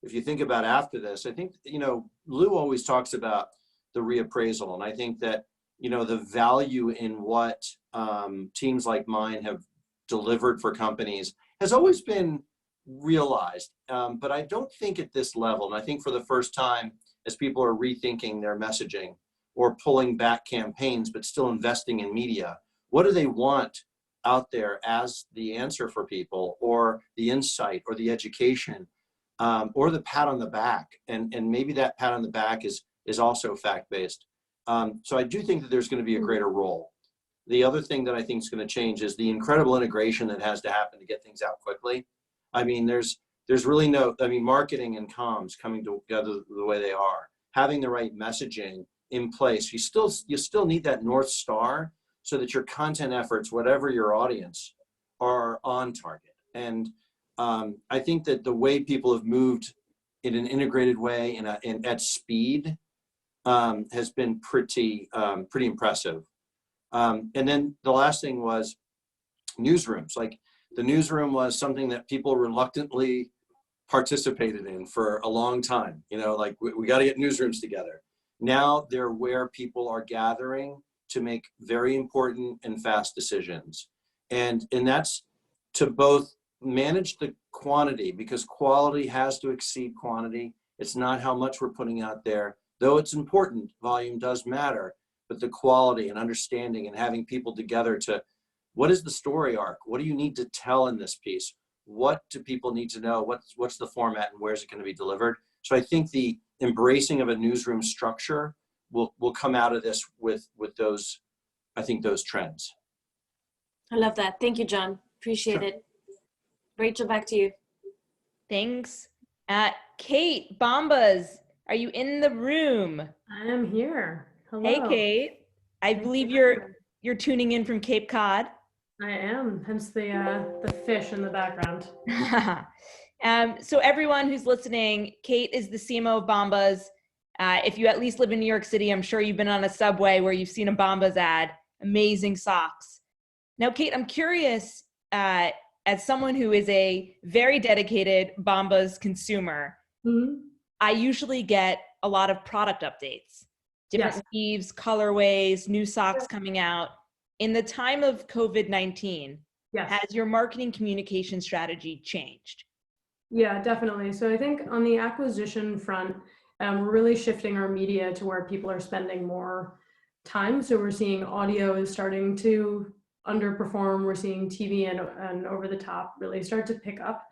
if you think about after this, I think, you know, Lou always talks about the reappraisal. And I think that, you know, the value in what teams like mine have delivered for companies has always been realized. But I don't think at this level. And I think for the first time, as people are rethinking their messaging or pulling back campaigns, but still investing in media, what do they want out there as the answer for people, or the insight, or the education, or the pat on the back? And maybe that pat on the back is also fact-based. So I do think that there's going to be a greater role. The other thing that I think is going to change is the incredible integration that has to happen to get things out quickly. I mean, there's really marketing and comms coming together the way they are, having the right messaging in place. You still need that North Star so that your content efforts, whatever your audience, are on target. And I think that the way people have moved in an integrated way and at speed has been pretty impressive. And then the last thing was newsrooms. Like, the newsroom was something that people reluctantly participated in for a long time. You know, like, we got to get newsrooms together. Now they're where people are gathering to make very important and fast decisions. And that's to both manage the quantity, because quality has to exceed quantity. It's not how much we're putting out there, though it's important. Volume does matter, but the quality and understanding and having people together to, what is the story arc? What do you need to tell in this piece? What do people need to know? What's the format, and where's it going to be delivered? So I think the embracing of a newsroom structure will come out of this with those trends. I love that. Thank you, John. Appreciate it. Rachel, back to you. Thanks. Kate Bombas, are you in the room? I am here. Hello. Hey, Kate. I believe you're tuning in from Cape Cod. I am, hence the fish in the background. So everyone who's listening, Kate is the CMO of Bombas. If you at least live in New York City, I'm sure you've been on a subway where you've seen a Bombas ad. Amazing socks. Now, Kate, I'm curious, as someone who is a very dedicated Bombas consumer, I usually get a lot of product updates, different sleeves, colorways, new socks coming out. In the time of COVID-19, has your marketing communication strategy changed? Yeah, definitely. So I think on the acquisition front, we're really shifting our media to where people are spending more time. So we're seeing audio is starting to underperform. We're seeing TV and over the top really start to pick up.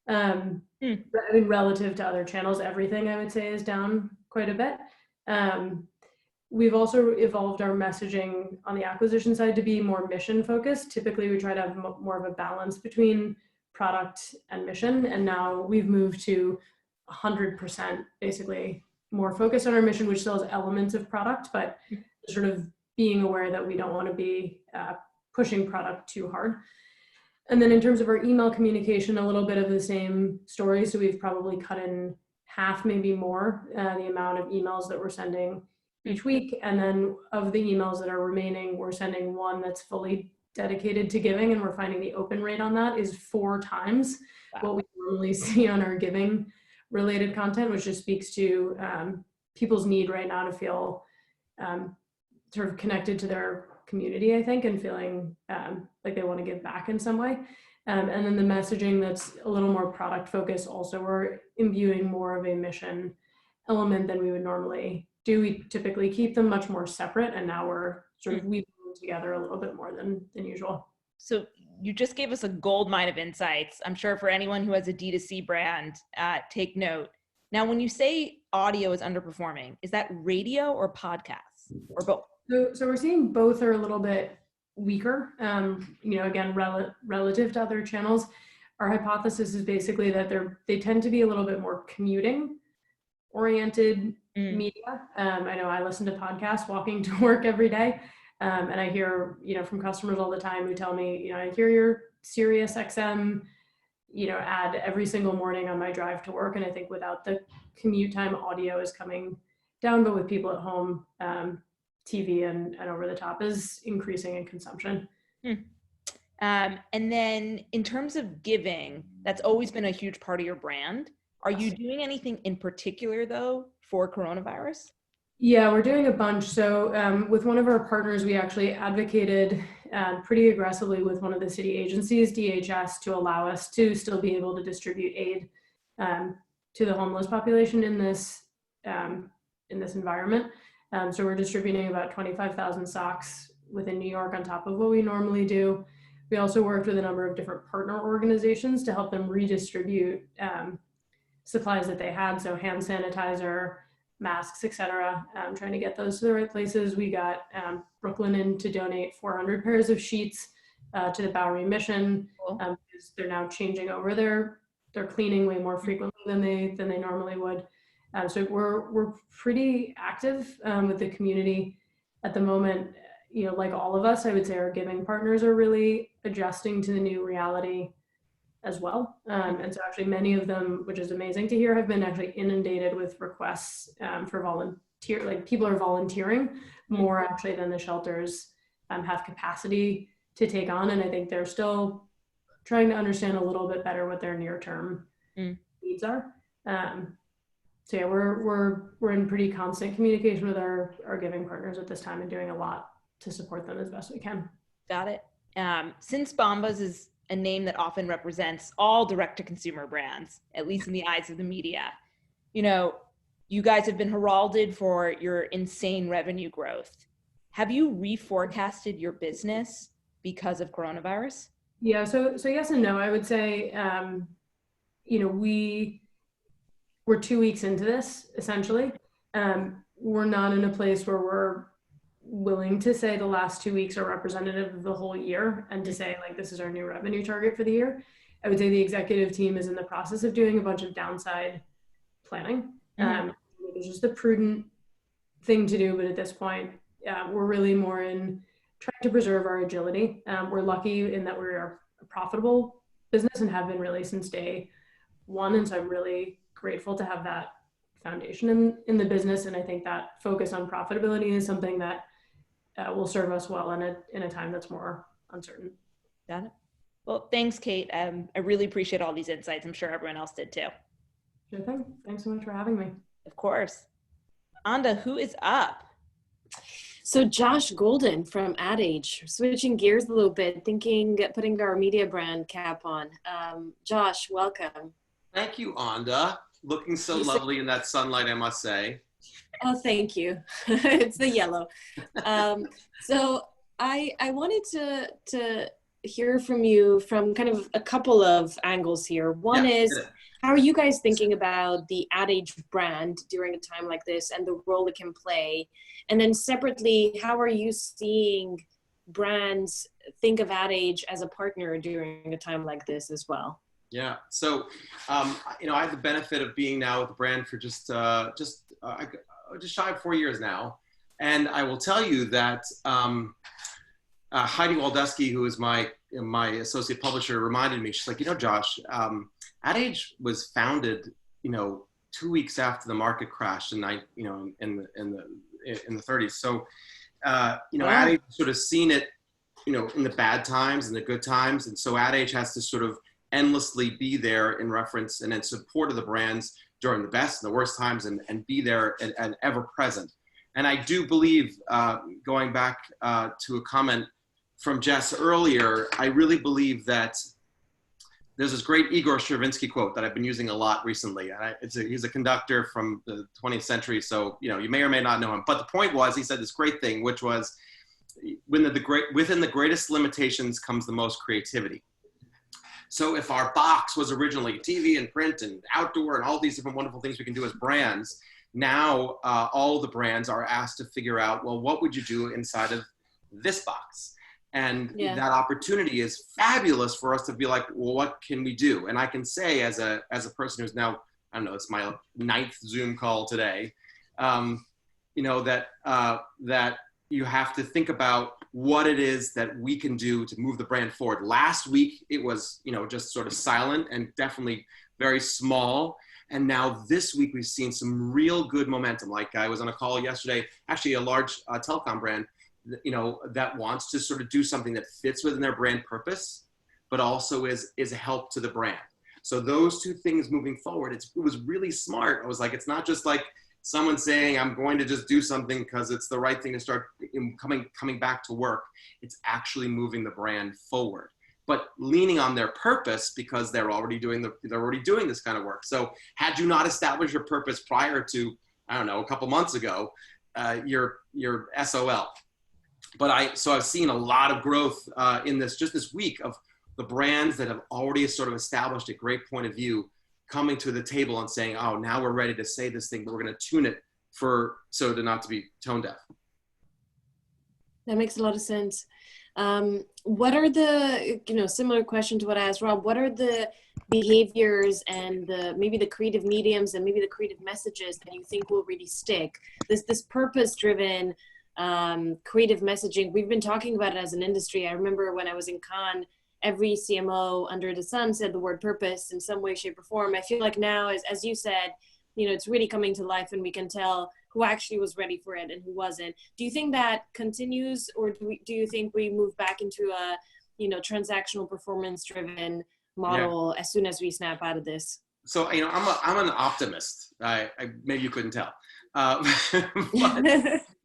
I mean, relative to other channels, everything I would say is down quite a bit. We've also evolved our messaging on the acquisition side to be more mission focused. Typically, we try to have more of a balance between product and mission. And now we've moved to 100% basically more focused on our mission, which still has elements of product, but sort of being aware that we don't want to be pushing product too hard. And then in terms of our email communication, a little bit of the same story. So we've probably cut in half, maybe more, the amount of emails that we're sending each week. And then of the emails that are remaining, we're sending one that's fully dedicated to giving, and we're finding the open rate on that is 4 times what we normally see on our giving related content, which just speaks to people's need right now to feel sort of connected to their community, I think, and feeling like they want to give back in some way. And then the messaging that's a little more product focused also, we're imbuing more of a mission element than we would normally do. We typically keep them much more separate, and now we're sort of weaving them together a little bit more than usual. So you just gave us a gold mine of insights. I'm sure for anyone who has a D2C brand, take note. Now, when you say audio is underperforming, is that radio or podcasts or both? So we're seeing both are a little bit weaker, again, relative to other channels. Our hypothesis is basically that they tend to be a little bit more commuting oriented media. I know I listen to podcasts walking to work every day. And I hear, from customers all the time who tell me, I hear your Sirius XM, ad every single morning on my drive to work. And I think without the commute time, audio is coming down, but with people at home, TV and over the top is increasing in consumption. And then in terms of giving, that's always been a huge part of your brand. Are you doing anything in particular though for coronavirus? Yeah, we're doing a bunch. So with one of our partners, we actually advocated pretty aggressively with one of the city agencies, DHS, to allow us to still be able to distribute aid to the homeless population in this environment. So we're distributing about 25,000 socks within New York on top of what we normally do. We also worked with a number of different partner organizations to help them redistribute supplies that they had. So hand sanitizer, masks, etc. Trying to get those to the right places. We got Brooklyn in to donate 400 pairs of sheets to the Bowery Mission, because they're now changing over their cleaning way more frequently than they normally would. So we're pretty active with the community at the moment. Like all of us, I would say our giving partners are really adjusting to the new reality as well. And so actually many of them, which is amazing to hear, have been actually inundated with requests for volunteer, like people are volunteering more actually than the shelters have capacity to take on. And I think they're still trying to understand a little bit better what their near-term needs are. So yeah, we're in pretty constant communication with our giving partners at this time and doing a lot to support them as best we can. Got it. Since Bombas is a name that often represents all direct-to-consumer brands, at least in the eyes of the media, you guys have been heralded for your insane revenue growth. Have you reforecasted your business because of coronavirus? Yeah, so yes and no. I would say, we're 2 weeks into this, essentially. We're not in a place where we're willing to say the last 2 weeks are representative of the whole year and to say, like, this is our new revenue target for the year. I would say the executive team is in the process of doing a bunch of downside planning. It's just a prudent thing to do, but at this point, we're really more in trying to preserve our agility. We're lucky in that we're a profitable business and have been really since day one. And so I'm really grateful to have that foundation in the business. And I think that focus on profitability is something that will serve us well in a time that's more uncertain. Got it. Well, thanks, Kate. I really appreciate all these insights. I'm sure everyone else did too. Sure thing. Thanks so much for having me. Of course. Anda, who is up? So Josh Golden from AdAge, switching gears a little bit, putting our media brand cap on. Josh, welcome. Thank you, Anda. Looking so lovely in that sunlight, I must say. Oh, thank you. It's the yellow. So I wanted to hear from you from kind of a couple of angles here. One is, how are you guys thinking about the AdAge brand during a time like this and the role it can play? And then separately, how are you seeing brands think of AdAge as a partner during a time like this as well? Yeah. So, you know, I have the benefit of being now with the brand for just shy of 4 years now. And I will tell you that Heidi Waldesky, who is my associate publisher, reminded me, she's like, you know, Josh, AdAge was founded, you know, 2 weeks after the market crashed in the 30s. So, you know, AdAge sort of seen it, you know, in the bad times and the good times. And so AdAge has to sort of endlessly be there in reference and in support of the brands during the best and the worst times, and be there and ever present. And I do believe, going back to a comment from Jess earlier, I really believe that there's this great Igor Stravinsky quote that I've been using a lot recently. And he's a conductor from the 20th century, so you know, you may or may not know him. But the point was, he said this great thing, which was, within the greatest limitations comes the most creativity. So if our box was originally TV and print and outdoor and all these different wonderful things we can do as brands, now all the brands are asked to figure out, well, what would you do inside of this box? And that opportunity is fabulous for us to be like, well, what can we do? And I can say, as a person who's now, I don't know, it's my 9th Zoom call today, you know, that you have to think about what it is that we can do to move the brand forward. Last week, it was, you know, just sort of silent and definitely very small. And now this week, we've seen some real good momentum. Like, I was on a call yesterday, actually a large telecom brand, you know, that wants to sort of do something that fits within their brand purpose, but also is a help to the brand. So those two things moving forward, it was really smart. I was like, it's not just like someone saying, I'm going to just do something because it's the right thing to start coming back to work. It's actually moving the brand forward, but leaning on their purpose, because they're already doing this kind of work. So had you not established your purpose prior to, I don't know, a couple months ago, you're SOL. But so I've seen a lot of growth in this week of the brands that have already sort of established a great point of view coming to the table and saying, oh, now we're ready to say this thing, but we're going to tune it so to not to be tone deaf. That makes a lot of sense. What are the, you know, similar question to what I asked Rob, what are the behaviors and maybe the creative mediums and maybe the creative messages that you think will really stick? This purpose-driven creative messaging, we've been talking about it as an industry. I remember when I was in Cannes, every CMO under the sun said the word purpose in some way, shape, or form. I feel like now, as you said, you know, it's really coming to life and we can tell who actually was ready for it and who wasn't. Do you think that continues, or do you think we move back into a, you know, transactional performance-driven model as soon as we snap out of this? So, you know, I'm an optimist. I maybe you couldn't tell. But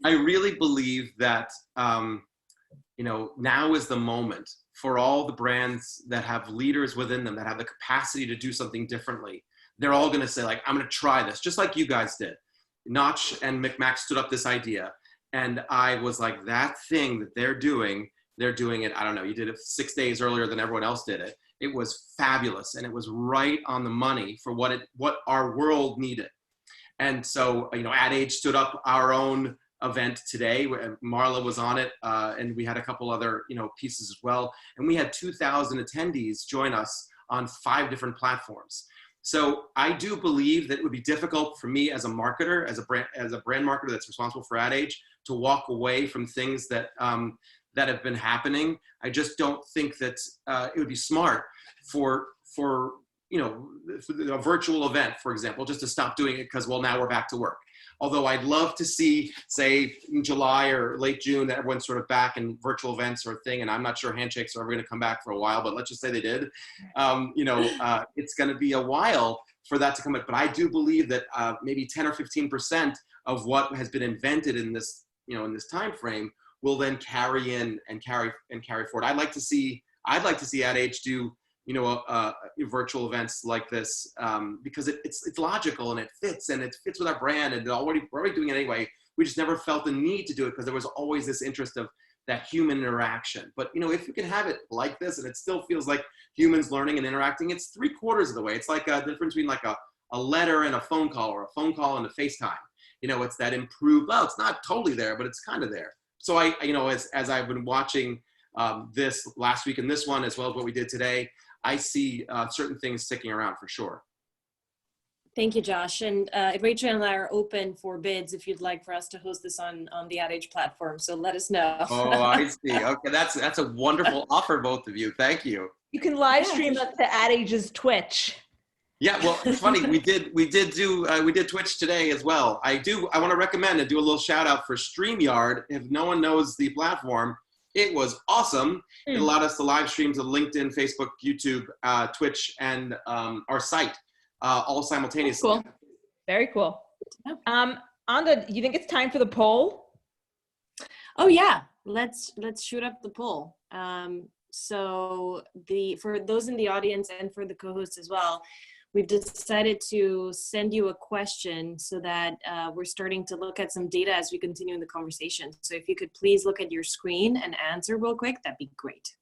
I really believe that, you know, now is the moment for all the brands that have leaders within them that have the capacity to do something differently. They're all going to say, like, I'm going to try this, just like you guys did. Knotch and MikMak stood up this idea. And I was like, that thing that they're doing it, I don't know, you did it 6 days earlier than everyone else did it. It was fabulous. And it was right on the money for what our world needed. And so, you know, AdAge stood up our own event today. Marla was on it, and we had a couple other, you know, pieces as well. And we had 2,000 attendees join us on 5 different platforms. So I do believe that it would be difficult for me as a marketer, as a brand marketer that's responsible for AdAge, to walk away from things that that have been happening. I just don't think that it would be smart for you know, a virtual event, for example, just to stop doing it because, well, now we're back to work. Although I'd love to see, say, in July or late June, that everyone's sort of back in virtual events or thing, and I'm not sure handshakes are ever going to come back for a while, but let's just say they did. You know, it's going to be a while for that to come back. But I do believe that maybe 10 or 15% of what has been invented in this, you know, in this time frame will then carry in and carry forward. I'd like to see AdAge do, you know, virtual events like this, because it's logical and it fits with our brand, and we're already doing it anyway. We just never felt the need to do it because there was always this interest of that human interaction. But, you know, if you can have it like this and it still feels like humans learning and interacting, it's 3/4 of the way. It's like a difference between like a letter and a phone call, or a phone call and a FaceTime. You know, it's that improved, well, it's not totally there, but it's kind of there. So I, you know, as I've been watching this last week and this one, as well as what we did today, I see certain things sticking around for sure. Thank you, Josh. And Rachel and I are open for bids if you'd like for us to host this on the AdAge platform. So let us know. Oh, I see. Okay, that's a wonderful offer, both of you. Thank you. You can live stream us to AdAge's Twitch. Yeah, well, it's funny. We did Twitch today as well. I want to recommend and do a little shout out for StreamYard. If no one knows the platform, it was awesome. It allowed us to live stream to LinkedIn, Facebook, YouTube, Twitch, and our site all simultaneously. Cool. Very cool. Anda, you think it's time for the poll? Oh yeah, let's shoot up the poll. So for those in the audience and for the co-hosts as well, we've decided to send you a question so that we're starting to look at some data as we continue in the conversation. So if you could please look at your screen and answer real quick, that'd be great.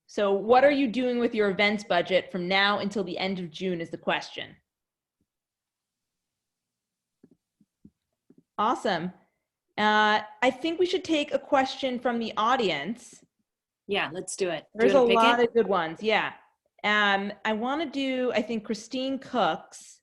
So what are you doing with your events budget from now until the end of June is the question. Awesome. I think we should take a question from the audience. Yeah, let's do it. There's a lot of good ones. Yeah. I want to do, I think, Christine Cook's.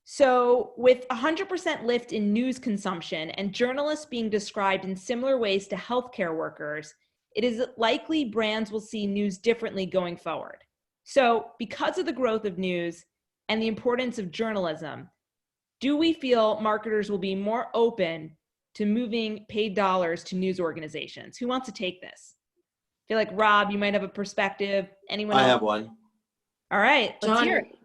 So with 100% lift in news consumption and journalists being described in similar ways to healthcare workers, it is likely brands will see news differently going forward. So because of the growth of news and the importance of journalism, do we feel marketers will be more open to moving paid dollars to news organizations? Who wants to take this? I feel like Rob, you might have a perspective. Anyone else? I have one. All right, let's John. hear it.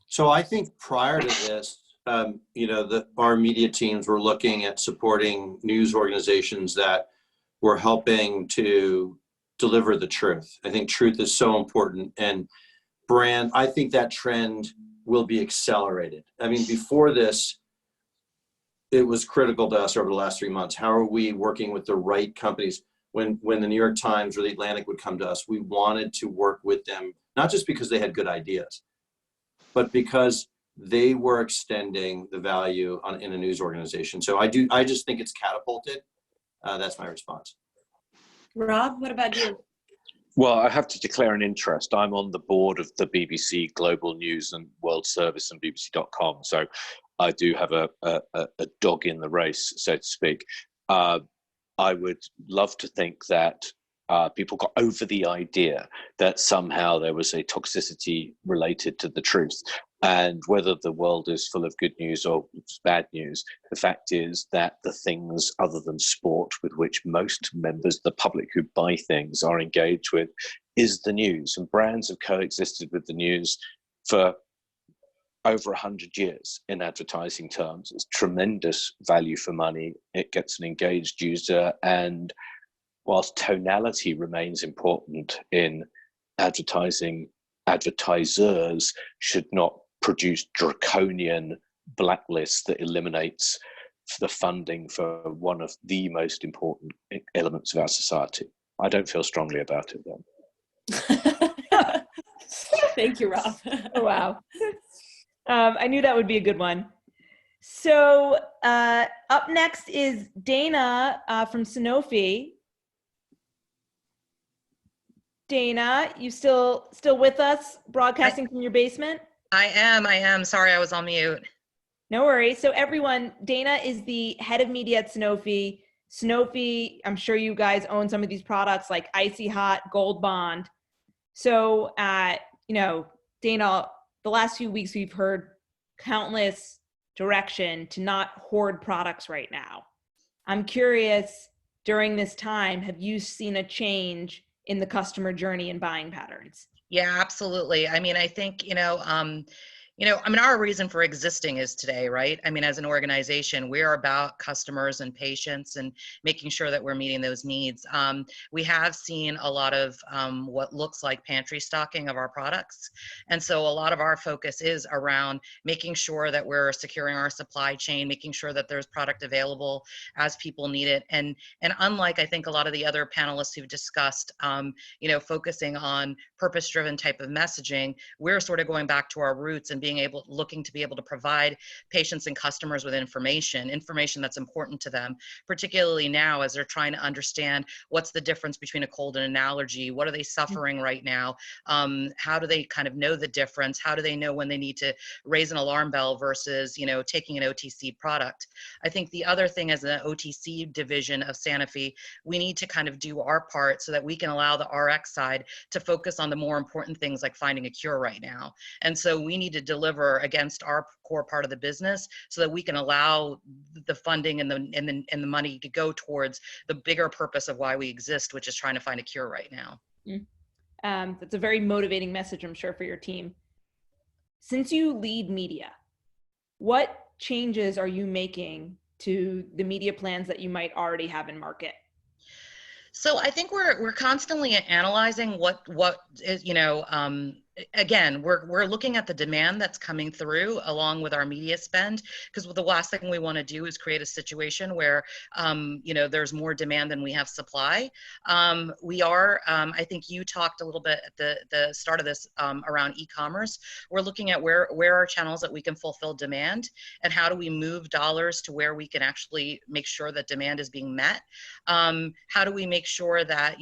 So I think prior to this, our media teams were looking at supporting news organizations that were helping to deliver the truth. I think truth is so important, and I think that trend will be accelerated. I mean, before this, it was critical to us over the last 3 months. How are we working with the right companies? When the New York Times or the Atlantic would come to us, we wanted to work with them, not just because they had good ideas, but because they were extending the value in a news organization. So I just think it's catapulted. That's my response. Rob, what about you? Well, I have to declare an interest. I'm on the board of the BBC Global News and World Service and BBC.com. So I do have a dog in the race, so to speak. I would love to think that people got over the idea that somehow there was a toxicity related to the truth. And whether the world is full of good news or bad news, the fact is that the things other than sport with which most members of the public who buy things are engaged with is the news. And brands have coexisted with the news for over 100 years in advertising terms. It's tremendous value for money. It gets an engaged user. And whilst tonality remains important in advertising, advertisers should not produce draconian blacklists that eliminates the funding for one of the most important elements of our society. I don't feel strongly about it though. Thank you, Rob. Oh, wow. I knew that would be a good one. So up next is Dana from Sanofi. Dana, you still with us, broadcasting from your basement? I am. Sorry, I was on mute. No worries. So everyone, Dana is the head of media at Sanofi. Sanofi, I'm sure you guys own some of these products like Icy Hot, Gold Bond. So, Dana, the last few weeks we've heard countless direction to not hoard products right now. I'm curious, during this time, have you seen a change in the customer journey and buying patterns? Yeah, absolutely. I mean, I think, our reason for existing is today, right? I mean, as an organization, we're about customers and patients and making sure that we're meeting those needs. We have seen a lot of what looks like pantry stocking of our products. And so a lot of our focus is around making sure that we're securing our supply chain, making sure that there's product available as people need it. And unlike, I think, a lot of the other panelists who've discussed, focusing on purpose-driven type of messaging, we're sort of going back to our roots and looking to be able to provide patients and customers with information that's important to them, particularly now as they're trying to understand what's the difference between a cold and an allergy, what are they suffering right now, how do they kind of know the difference, how do they know when they need to raise an alarm bell versus, taking an OTC product. I think the other thing as an OTC division of Sanofi, we need to kind of do our part so that we can allow the RX side to focus on the more important things like finding a cure right now. And so we need to deliver against our core part of the business so that we can allow the funding and the money to go towards the bigger purpose of why we exist, which is trying to find a cure right now. That's a very motivating message, I'm sure, for your team. Since you lead media, what changes are you making to the media plans that you might already have in market? So I think we're constantly analyzing what is, again, we're looking at the demand that's coming through along with our media spend, because the last thing we want to do is create a situation where, there's more demand than we have supply. I think you talked a little bit at the start of this around e-commerce. We're looking at where are channels that we can fulfill demand and how do we move dollars to where we can actually make sure that demand is being met. How do we make sure that,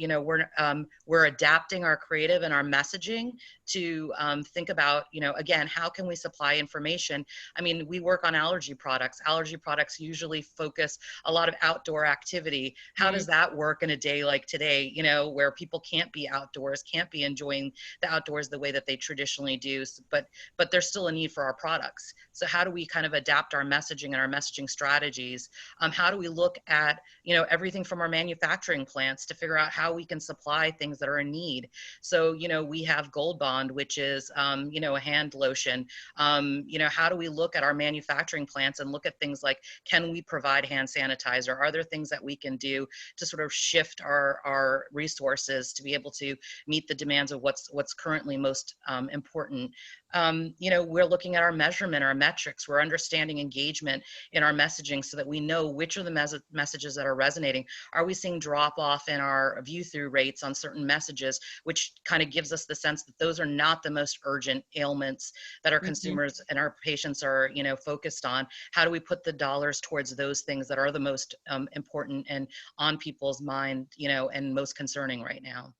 we're adapting our creative and our messaging to think about, again, how can we supply information? I mean, we work on allergy products. Allergy products usually focus a lot of outdoor activity. How does that work in a day like today, where people can't be outdoors, can't be enjoying the outdoors the way that they traditionally do, but there's still a need for our products. So how do we kind of adapt our messaging and our messaging strategies? How do we look at, everything from our manufacturing plants to figure out how we can supply things that are in need? So, we have Gold Bond, which is, a hand lotion. How do we look at our manufacturing plants and look at things like, can we provide hand sanitizer? Are there things that we can do to sort of shift our resources to be able to meet the demands of what's currently most important? We're looking at our measurement, our metrics. We're understanding engagement in our messaging so that we know which are the messages that are resonating. Are we seeing drop off in our view through rates on certain messages, which kind of gives us the sense that those are not the most urgent ailments that our consumers and our patients are, focused on? How do we put the dollars towards those things that are the most important and on people's mind, and most concerning right now?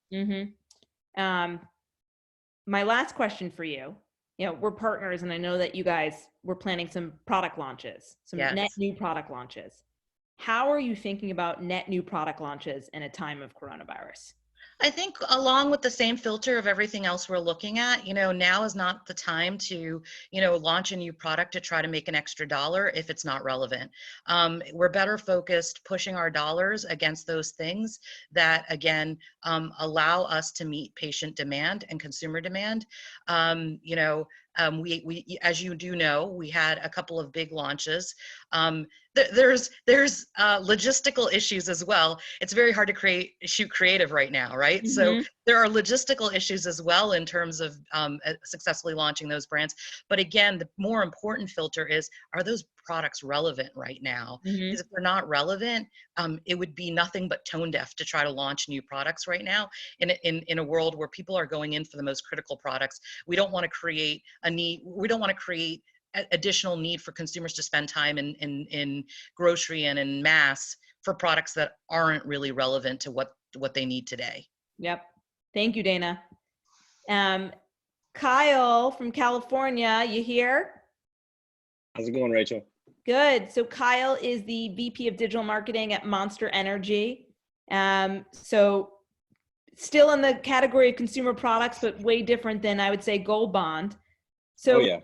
My last question for you, we're partners, and I know that you guys were planning some product launches, some net new product launches. How are you thinking about net new product launches in a time of coronavirus? I think along with the same filter of everything else we're looking at, now is not the time to, launch a new product to try to make an extra dollar if it's not relevant. We're better focused pushing our dollars against those things that, again, allow us to meet patient demand and consumer demand. We, as you do know, we had a couple of big launches. There's logistical issues as well. It's very hard to shoot creative right now, right? So there are logistical issues as well in terms of successfully launching those brands. But again, the more important filter is, are those products relevant right now? Because if they're not relevant, it would be nothing but tone deaf to try to launch new products right now in a world where people are going in for the most critical products. We don't want to create a need. We don't want to create additional need for consumers to spend time in grocery and in mass for products that aren't really relevant to what they need today. Yep. Thank you, Dana. Kyle from California, you here? How's it going, Rachel? Good. So Kyle is the VP of Digital Marketing at Monster Energy. So still in the category of consumer products, but way different than, I would say, Gold Bond. So,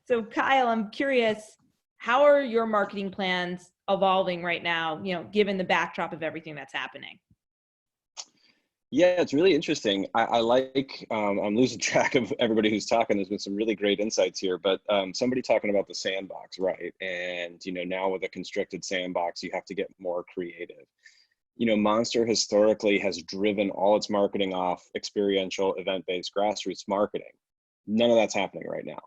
So Kyle, I'm curious, how are your marketing plans evolving right now, given the backdrop of everything that's happening? Yeah, it's really interesting. I like, I'm losing track of everybody who's talking. There's been some really great insights here, but somebody talking about the sandbox, right? And, now with a constricted sandbox, you have to get more creative. Monster historically has driven all its marketing off experiential, event-based grassroots marketing. None of that's happening right now.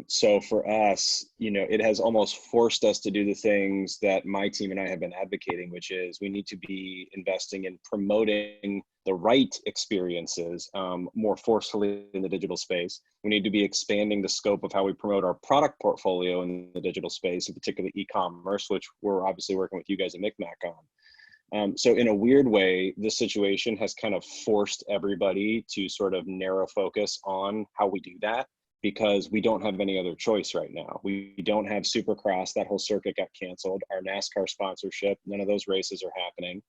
So for us, it has almost forced us to do the things that my team and I have been advocating, which is we need to be investing in promoting the right experiences more forcefully in the digital space. We need to be expanding the scope of how we promote our product portfolio in the digital space, and particularly e-commerce, which we're obviously working with you guys at MikMak on. So in a weird way, this situation has kind of forced everybody to sort of narrow focus on how we do that, because we don't have any other choice right now. We don't have Supercross, that whole circuit got canceled. Our NASCAR sponsorship, none of those races are happening.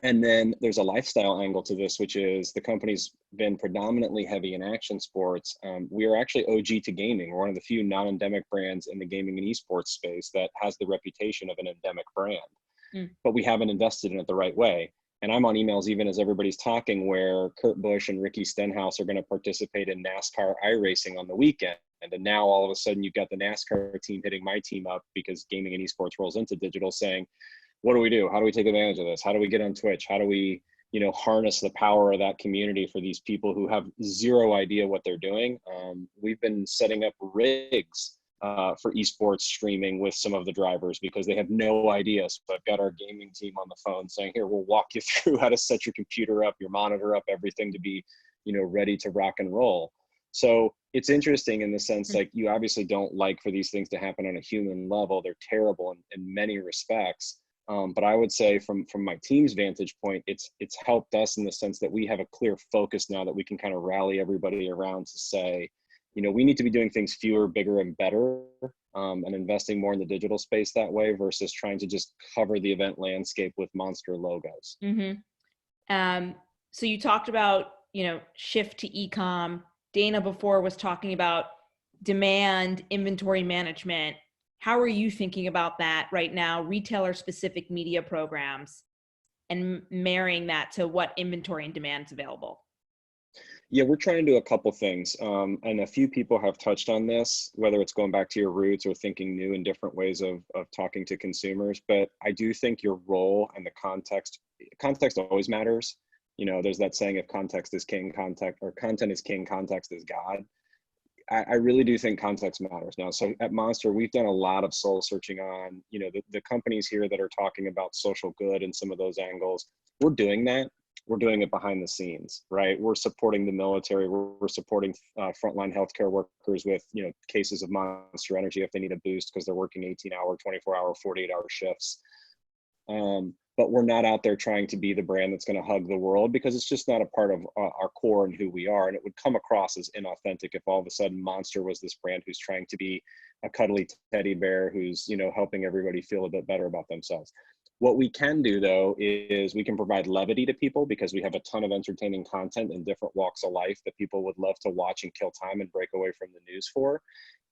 And then there's a lifestyle angle to this, which is the company's been predominantly heavy in action sports. We are actually OG to gaming. We're one of the few non-endemic brands in the gaming and esports space that has the reputation of an endemic brand, but we haven't invested in it the right way. And I'm on emails even as everybody's talking where Kurt Busch and Ricky Stenhouse are going to participate in NASCAR iRacing on the weekend. And now all of a sudden you've got the NASCAR team hitting my team up because gaming and esports rolls into digital, saying, what do we do? How do we take advantage of this? How do we get on Twitch? How do we, harness the power of that community for these people who have zero idea what they're doing? We've been setting up rigs for esports streaming with some of the drivers because they have no idea. So I've got our gaming team on the phone saying, here, we'll walk you through how to set your computer up, your monitor up, everything to be, ready to rock and roll. So it's interesting in the sense, like, you obviously don't like for these things to happen on a human level. They're terrible in many respects. But I would say from my team's vantage point, it's helped us in the sense that we have a clear focus now that we can kind of rally everybody around to say, we need to be doing things fewer, bigger, and better, and investing more in the digital space that way versus trying to just cover the event landscape with monster logos. So you talked about, shift to e-com. Dana before was talking about demand, inventory management. How are you thinking about that right now, retailer specific media programs, and marrying that to what inventory and demand is available? Yeah, we're trying to do a couple things. And a few people have touched on this, whether it's going back to your roots or thinking new and different ways of talking to consumers. But I do think your role and the context always matters. There's that saying, if context is king, content is king, context is God. I really do think context matters now. So at Monster, we've done a lot of soul searching on, the companies here that are talking about social good and some of those angles. We're doing that. We're doing it behind the scenes, right? We're supporting the military. We're supporting frontline healthcare workers with, cases of Monster Energy if they need a boost because they're working 18-hour, 24-hour, 48-hour shifts. But we're not out there trying to be the brand that's going to hug the world because it's just not a part of our core and who we are. And it would come across as inauthentic if all of a sudden Monster was this brand who's trying to be a cuddly teddy bear who's, helping everybody feel a bit better about themselves. What we can do though is we can provide levity to people because we have a ton of entertaining content in different walks of life that people would love to watch and kill time and break away from the news for.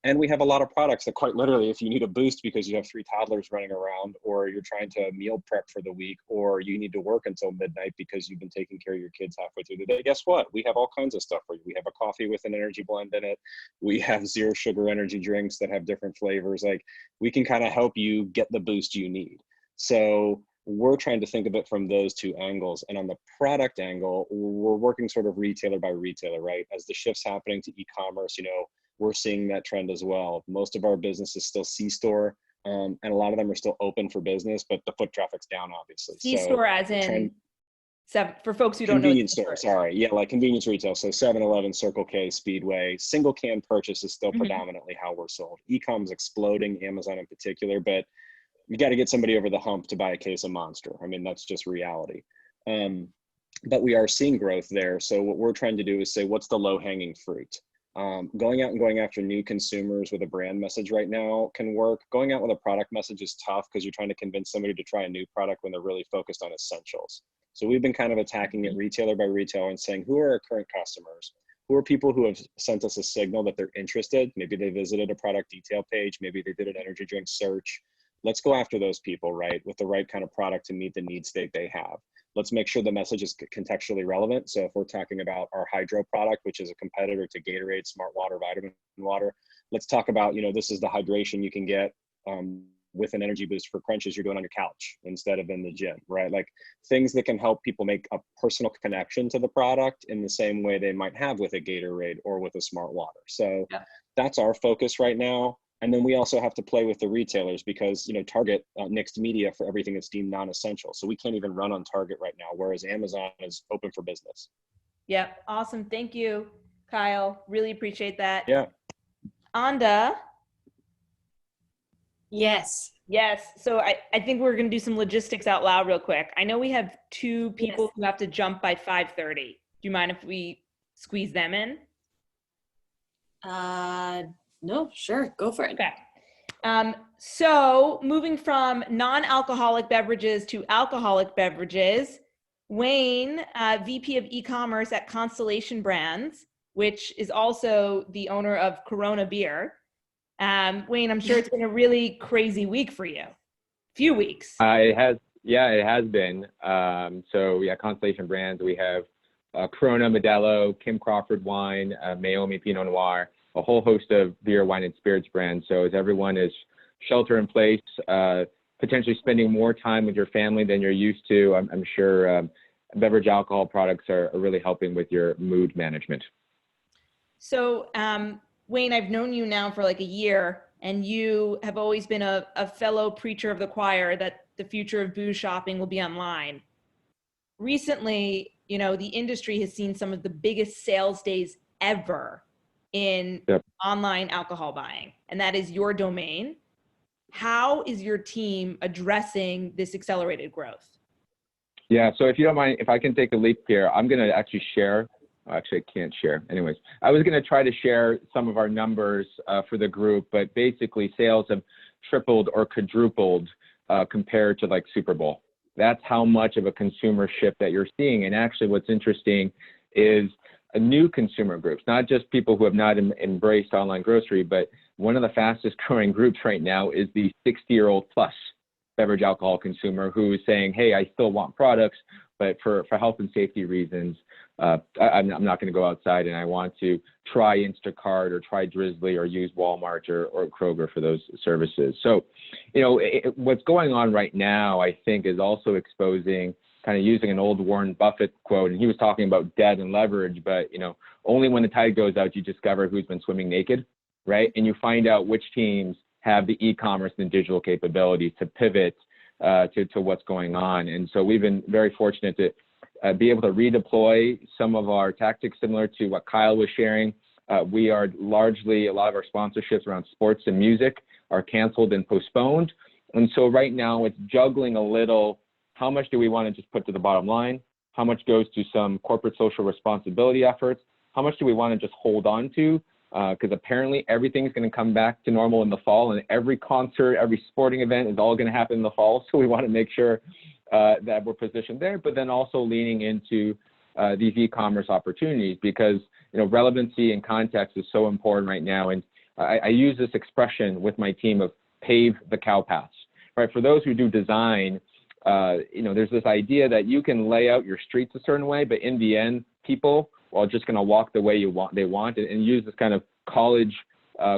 And we have a lot of products that quite literally, if you need a boost because you have 3 toddlers running around, or you're trying to meal prep for the week, or you need to work until midnight because you've been taking care of your kids halfway through the day, guess what? We have all kinds of stuff for you. We have a coffee with an energy blend in it. We have 0 sugar energy drinks that have different flavors. Like, we can kind of help you get the boost you need. So we're trying to think of it from those 2 angles. And on the product angle, we're working sort of retailer by retailer, right? As the shift's happening to e-commerce, we're seeing that trend as well. Most of our business is still C-store, and a lot of them are still open for business, but the foot traffic's down, obviously. C-store as in, for folks who don't know. Convenience store, sorry. Yeah, like convenience retail. So 7-Eleven, Circle K, Speedway. Single can purchase is still predominantly how we're sold. E-com is exploding, Amazon in particular, but you got to get somebody over the hump to buy a case of Monster. I mean, that's just reality. But we are seeing growth there. So what we're trying to do is say, what's the low-hanging fruit? Going out and going after new consumers with a brand message right now can work. Going out with a product message is tough because you're trying to convince somebody to try a new product when they're really focused on essentials. So we've been kind of attacking it retailer by retailer and saying, who are our current customers? Who are people who have sent us a signal that they're interested? Maybe they visited a product detail page. Maybe they did an energy drink search. Let's go after those people, right? With the right kind of product to meet the need state they have. Let's make sure the message is contextually relevant. So if we're talking about our hydro product, which is a competitor to Gatorade, Smart Water, Vitamin Water, let's talk about, this is the hydration you can get with an energy boost for crunches you're doing on your couch instead of in the gym, right? Like things that can help people make a personal connection to the product in the same way they might have with a Gatorade or with a Smart Water. So that's our focus right now. And then we also have to play with the retailers because, you know, Target nixed media for everything that's deemed non-essential. So we can't even run on Target right now, whereas Amazon is open for business. Yep. Awesome. Thank you, Kyle. Really appreciate that. Yeah. Anda. Yes. Yes. So I think we're going to do some logistics out loud real quick. I know we have 2 people who have to jump by 5:30. Do you mind if we squeeze them in? No, sure. Go for it. Okay. So moving from non-alcoholic beverages to alcoholic beverages, Wayne, VP of e-commerce at Constellation Brands, which is also the owner of Corona Beer. Wayne, I'm sure it's been a really crazy week for you. Few weeks. It has been. So yeah, Constellation Brands, we have Corona, Modelo, Kim Crawford Wine, Maomi Pinot Noir, a whole host of beer, wine, and spirits brands. So as everyone is shelter in place, potentially spending more time with your family than you're used to, I'm sure beverage alcohol products are really helping with your mood management. So Wayne, I've known you now for like a year, and you have always been a fellow preacher of the choir that the future of booze shopping will be online. Recently, you know, the industry has seen some of the biggest sales days ever in online alcohol buying, and that is your domain. How is your team addressing this accelerated growth? Yeah, so if you don't mind, if I can take a leap here, I'm going to actually share. Actually, I can't share. Anyways, I was going to try to share some of our numbers for the group, but basically sales have tripled or quadrupled compared to like Super Bowl. That's how much of a consumer shift that you're seeing. And actually what's interesting is a new consumer groups, not just people who have not embraced online grocery, but one of the fastest growing groups right now is the 60-year-old plus beverage alcohol consumer who is saying, hey, I still want products, but for health and safety reasons, I'm not going to go outside, and I want to try Instacart or try Drizzly or use Walmart or Kroger for those services. So, you know, what's going on right now, I think, is also exposing, kind of using an old Warren Buffett quote, and he was talking about debt and leverage, but, you know, only when the tide goes out, you discover who's been swimming naked, right? And you find out which teams have the e-commerce and digital capabilities to pivot to what's going on. And so we've been very fortunate to be able to redeploy some of our tactics similar to what Kyle was sharing. We are largely, a lot of our sponsorships around sports and music are canceled and postponed. And so right now it's juggling a little, how much do we want to just put to the bottom line? How much goes to some corporate social responsibility efforts? How much do we want to just hold on to? Because apparently everything's going to come back to normal in the fall, and every concert, every sporting event is all going to happen in the fall. So we want to make sure that we're positioned there, but then also leaning into these e-commerce opportunities, because, you know, relevancy and context is so important right now. And I use this expression with my team of pave the cow paths, right? For those who do design, you know, there's this idea that you can lay out your streets a certain way, but in the end, people are just going to walk the way they want, and use this kind of college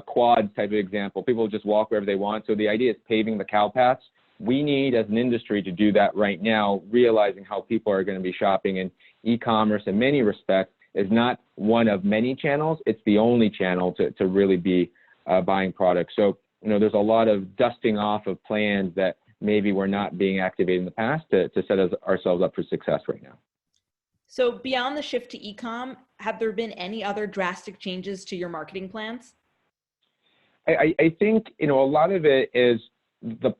quad type of example. People just walk wherever they want. So the idea is paving the cow paths. We need, as an industry, to do that right now, realizing how people are going to be shopping. And e-commerce, in many respects, is not one of many channels. It's the only channel to really be buying products. So, you know, there's a lot of dusting off of plans that maybe were not being activated in the past to set ourselves up for success right now. So beyond the shift to e-com, have there been any other drastic changes to your marketing plans? I think, you know, a lot of it is the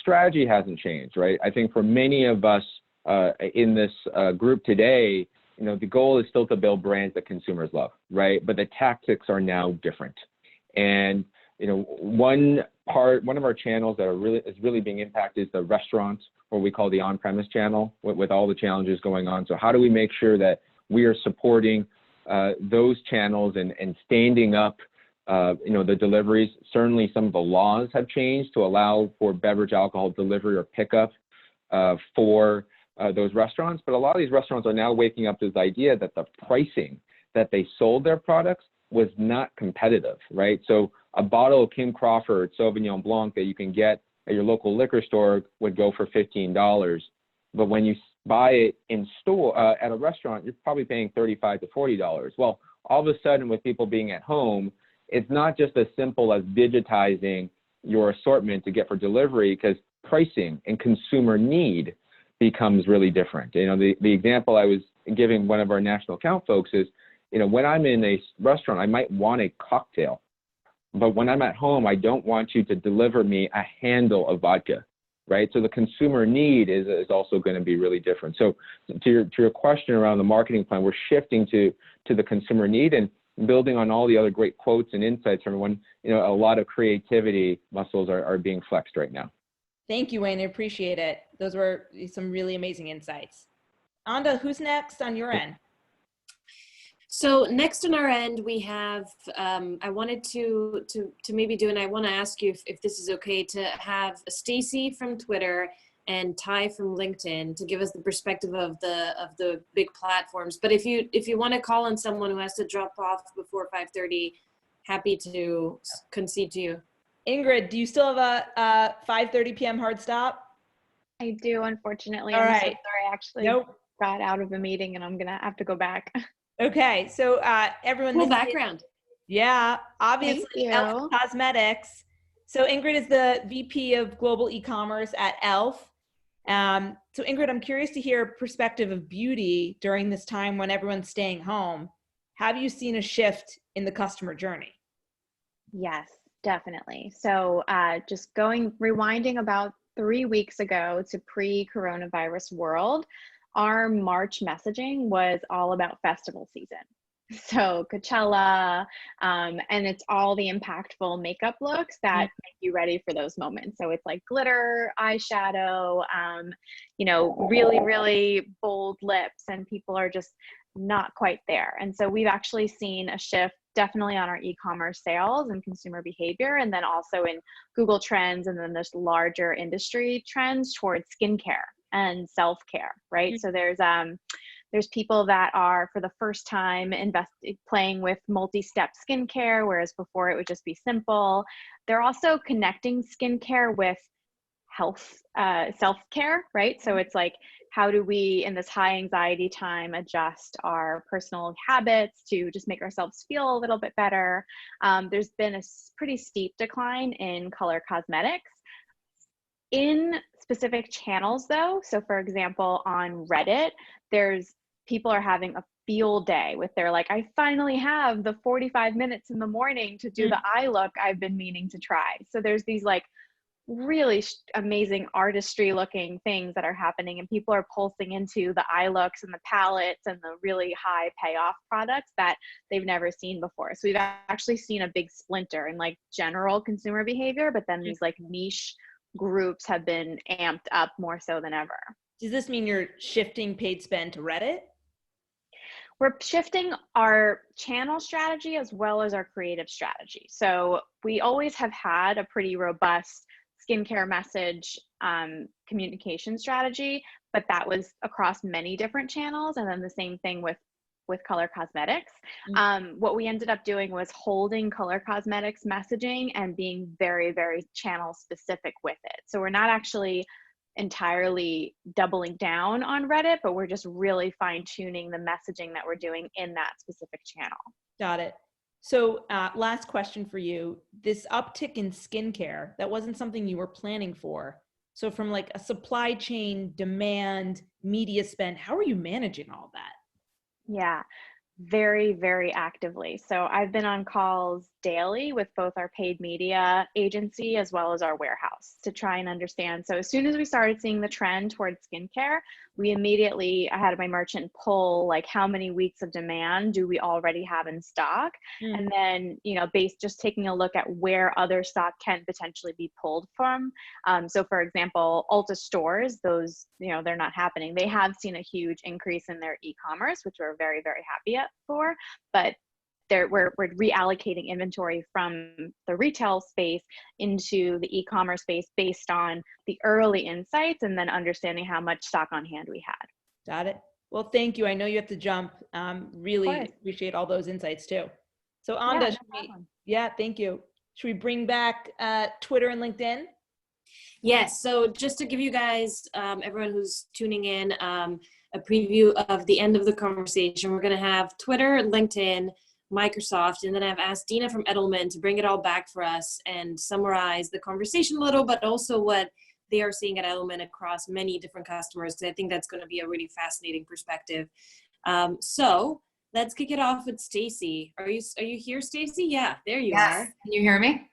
strategy hasn't changed, right? I think for many of us in this group today, you know, the goal is still to build brands that consumers love, right? But the tactics are now different. And, you know, one of our channels that is really being impacted is the restaurants, what we call the on-premise channel, with all the challenges going on. So how do we make sure that we are supporting those channels and standing up, you know, the deliveries? Certainly some of the laws have changed to allow for beverage alcohol delivery or pickup for those restaurants. But a lot of these restaurants are now waking up to this idea that the pricing that they sold their products was not competitive, right? So a bottle of Kim Crawford Sauvignon Blanc that you can get at your local liquor store would go for $15. But when you buy it in store at a restaurant, you're probably paying $35 to $40. Well, all of a sudden, with people being at home, it's not just as simple as digitizing your assortment to get for delivery, because pricing and consumer need becomes really different. You know, the example I was giving one of our national account folks is, you know, when I'm in a restaurant, I might want a cocktail, but when I'm at home, I don't want you to deliver me a handle of vodka, right? So the consumer need is also going to be really different. So to your question around the marketing plan, we're shifting to the consumer need and building on all the other great quotes and insights from everyone. You know, a lot of creativity muscles are being flexed right now. Thank you, Wayne. I appreciate it. Those were some really amazing insights. Anda, who's next on your end? So next on our end, we have, I wanted to maybe do, and I want to ask you if this is okay, to have Stacy from Twitter and Ty from LinkedIn to give us the perspective of the big platforms. But if you want to call on someone who has to drop off before 5:30, happy to concede to you. Ingrid, do you still have a 5:30 p.m. hard stop? I do, unfortunately. All I'm right. so sorry. I actually got out of a meeting and I'm gonna have to go back. Okay, so everyone. Cool background. Yeah, obviously, Thank you. Cosmetics. So Ingrid is the VP of Global E-commerce at e.l.f. So Ingrid, I'm curious to hear perspective of beauty during this time when everyone's staying home. Have you seen a shift in the customer journey? Yes, definitely. So just rewinding about 3 weeks ago to pre-coronavirus world, our March messaging was all about festival season. So Coachella, and it's all the impactful makeup looks that make you ready for those moments. So it's like glitter, eyeshadow, you know, really, really bold lips, and people are just not quite there. And so we've actually seen a shift definitely on our e-commerce sales and consumer behavior, and then also in Google Trends, and then there's larger industry trends towards skincare and self-care, right? Mm-hmm. So there's people that are for the first time playing with multi-step skincare, whereas before it would just be simple. They're also connecting skincare with health, self-care, right? So it's like, how do we, in this high anxiety time, adjust our personal habits to just make ourselves feel a little bit better? There's been a pretty steep decline in color cosmetics. In specific channels though, so for example, on Reddit, people are having a field day with I finally have the 45 minutes in the morning to do the eye look I've been meaning to try. So there's these really amazing artistry looking things that are happening, and people are pulsing into the eye looks and the palettes and the really high payoff products that they've never seen before. So we've actually seen a big splinter in general consumer behavior, but then these niche groups have been amped up more so than ever. Does this mean you're shifting paid spend to Reddit? We're shifting our channel strategy as well as our creative strategy. So we always have had a pretty robust skincare message communication strategy, but that was across many different channels. And then the same thing with color cosmetics. What we ended up doing was holding color cosmetics messaging and being very, very channel specific with it. So we're not actually entirely doubling down on Reddit, but we're just really fine tuning the messaging that we're doing in that specific channel. Got it. So last question for you. This uptick in skincare, that wasn't something you were planning for. So from a supply chain, demand, media spend, how are you managing all that? Yeah, very, very actively. So I've been on calls daily with both our paid media agency as well as our warehouse to try and understand. So as soon as we started seeing the trend towards skincare, I had my merchant pull how many weeks of demand do we already have in stock? And then, just taking a look at where other stock can potentially be pulled from. So for example, Ulta stores, those, they're not happening. They have seen a huge increase in their e-commerce, which we're very, very happy for, but we're reallocating inventory from the retail space into the e-commerce space based on the early insights and then understanding how much stock on hand we had. Got it. Well, thank you. I know you have to jump. Really appreciate all those insights too. So Anda, thank you. Should we bring back Twitter and LinkedIn? Yes. So just to give you guys, everyone who's tuning in, a preview of the end of the conversation, we're going to have Twitter, LinkedIn, Microsoft, and then I've asked Dina from Edelman to bring it all back for us and summarize the conversation a little, but also what they are seeing at Edelman across many different customers, because I think that's going to be a really fascinating perspective. So let's kick it off with Stacy. Are you here, Stacy? Yeah, there you are. Can you hear me?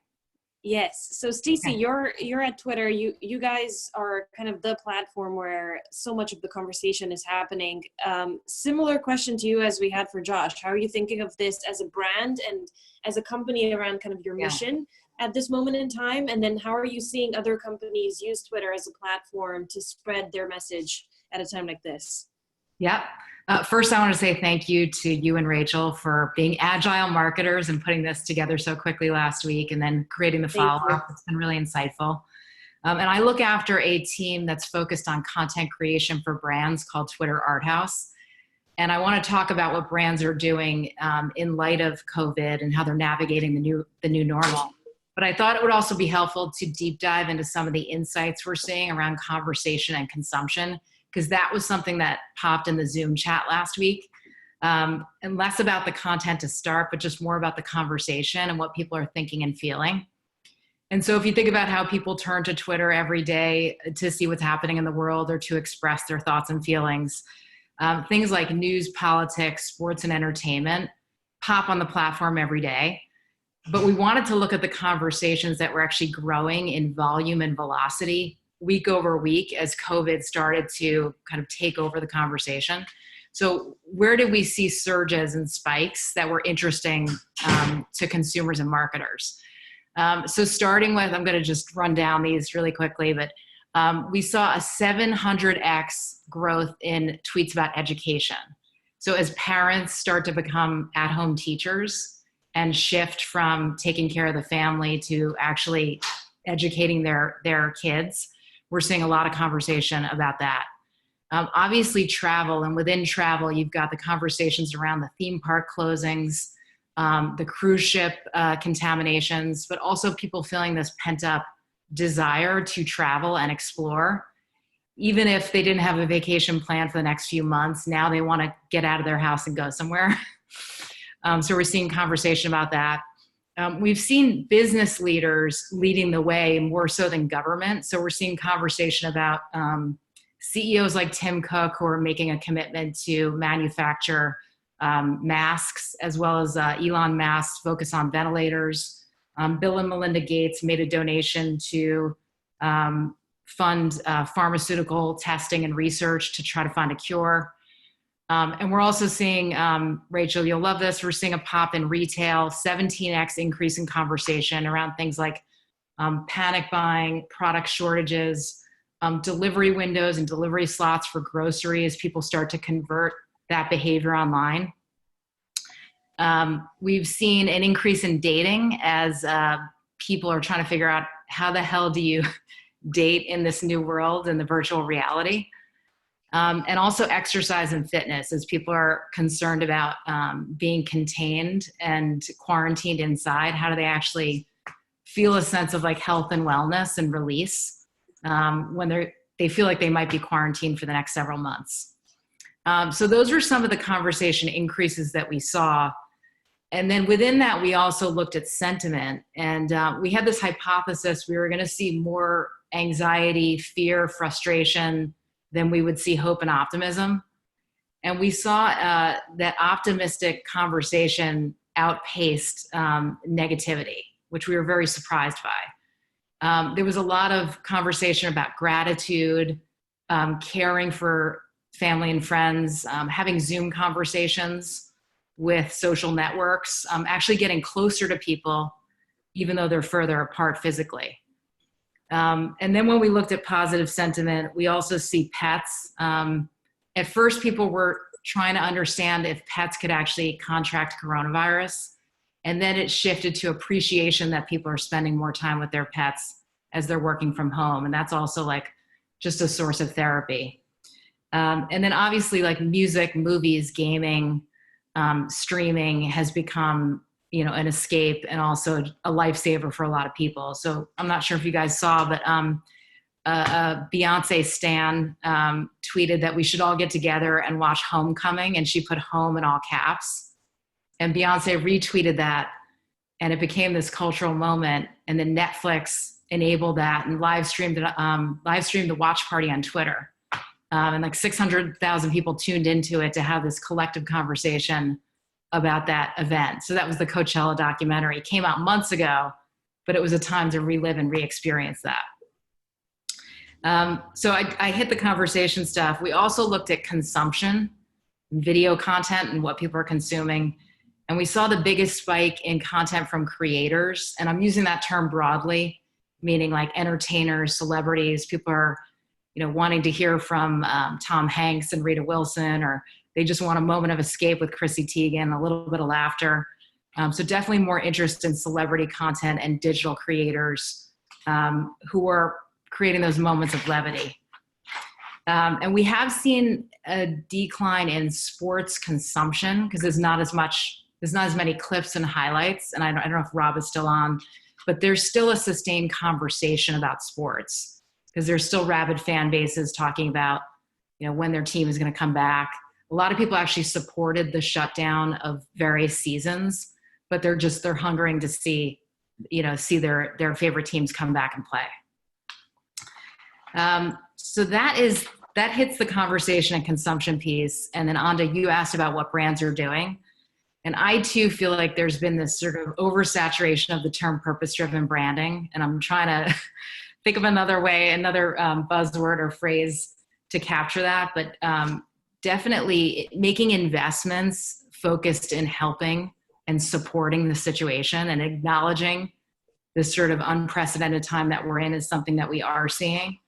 Yes. So Stacy, Okay. you're at Twitter. You guys are kind of the platform where so much of the conversation is happening. Similar question to you as we had for Josh. How are you thinking of this as a brand and as a company around kind of your mission at this moment in time? And then how are you seeing other companies use Twitter as a platform to spread their message at a time like this? Yep. First, I want to say thank you to you and Rachel for being agile marketers and putting this together so quickly last week and then creating the follow-up. It's been really insightful. And I look after a team that's focused on content creation for brands called Twitter Art House. And I want to talk about what brands are doing in light of COVID and how they're navigating the new normal. But I thought it would also be helpful to deep dive into some of the insights we're seeing around conversation and consumption, because that was something that popped in the Zoom chat last week. And less about the content to start, but just more about the conversation and what people are thinking and feeling. And so if you think about how people turn to Twitter every day to see what's happening in the world or to express their thoughts and feelings, things like news, politics, sports, and entertainment pop on the platform every day. But we wanted to look at the conversations that were actually growing in volume and velocity week over week as COVID started to kind of take over the conversation. So where did we see surges and spikes that were interesting to consumers and marketers? So starting with, I'm going to just run down these really quickly, but we saw a 700x growth in tweets about education. So as parents start to become at-home teachers and shift from taking care of the family to actually educating their kids, we're seeing a lot of conversation about that. Obviously travel, and within travel, you've got the conversations around the theme park closings, the cruise ship contaminations, but also people feeling this pent up desire to travel and explore. Even if they didn't have a vacation plan for the next few months, now they want to get out of their house and go somewhere. So we're seeing conversation about that. We've seen business leaders leading the way more so than government. So we're seeing conversation about CEOs like Tim Cook, who are making a commitment to manufacture masks, as well as Elon Musk's focus on ventilators. Bill and Melinda Gates made a donation to fund pharmaceutical testing and research to try to find a cure. And we're also seeing, Rachel, you'll love this, we're seeing a pop in retail, 17x increase in conversation around things like panic buying, product shortages, delivery windows and delivery slots for groceries. People start to convert that behavior online. We've seen an increase in dating as people are trying to figure out how the hell do you date in this new world and the virtual reality. And also exercise and fitness, as people are concerned about being contained and quarantined inside. How do they actually feel a sense of like health and wellness and release when they feel like they might be quarantined for the next several months? So those were some of the conversation increases that we saw. And then within that, we also looked at sentiment. And we had this hypothesis we were going to see more anxiety, fear, frustration than we would see hope and optimism. And we saw that optimistic conversation outpaced negativity, which we were very surprised by. There was a lot of conversation about gratitude, caring for family and friends, having Zoom conversations with social networks, actually getting closer to people, even though they're further apart physically. And then when we looked at positive sentiment, we also see pets. At first, people were trying to understand if pets could actually contract coronavirus. And then it shifted to appreciation that people are spending more time with their pets as they're working from home. And that's also like just a source of therapy. And then obviously like music, movies, gaming, streaming has become an escape and also a lifesaver for a lot of people. So I'm not sure if you guys saw, but Beyonce stan tweeted that we should all get together and watch Homecoming, and she put home in all caps. And Beyonce retweeted that, and it became this cultural moment. And then Netflix enabled that and live streamed the watch party on Twitter. And like 600,000 people tuned into it to have this collective conversation about that event. So that was the Coachella documentary. It came out months ago, but it was a time to relive and re-experience that. So I hit the conversation stuff. We also looked at consumption, video content, and what people are consuming. And we saw the biggest spike in content from creators. And I'm using that term broadly, meaning like entertainers, celebrities. People are, wanting to hear from Tom Hanks and Rita Wilson, or they just want a moment of escape with Chrissy Teigen, a little bit of laughter. So definitely more interest in celebrity content and digital creators who are creating those moments of levity. And we have seen a decline in sports consumption because there's not as many clips and highlights. And I don't know if Rob is still on, but there's still a sustained conversation about sports because there's still rabid fan bases talking about, when their team is going to come back. A lot of people actually supported the shutdown of various seasons, but they're hungering to see their favorite teams come back and play. So that hits the conversation and consumption piece. And then Anda, you asked about what brands are doing. And I too feel like there's been this sort of oversaturation of the term purpose-driven branding. And I'm trying to think of another buzzword or phrase to capture that. But definitely making investments focused in helping and supporting the situation and acknowledging this sort of unprecedented time that we're in is something that we are seeing.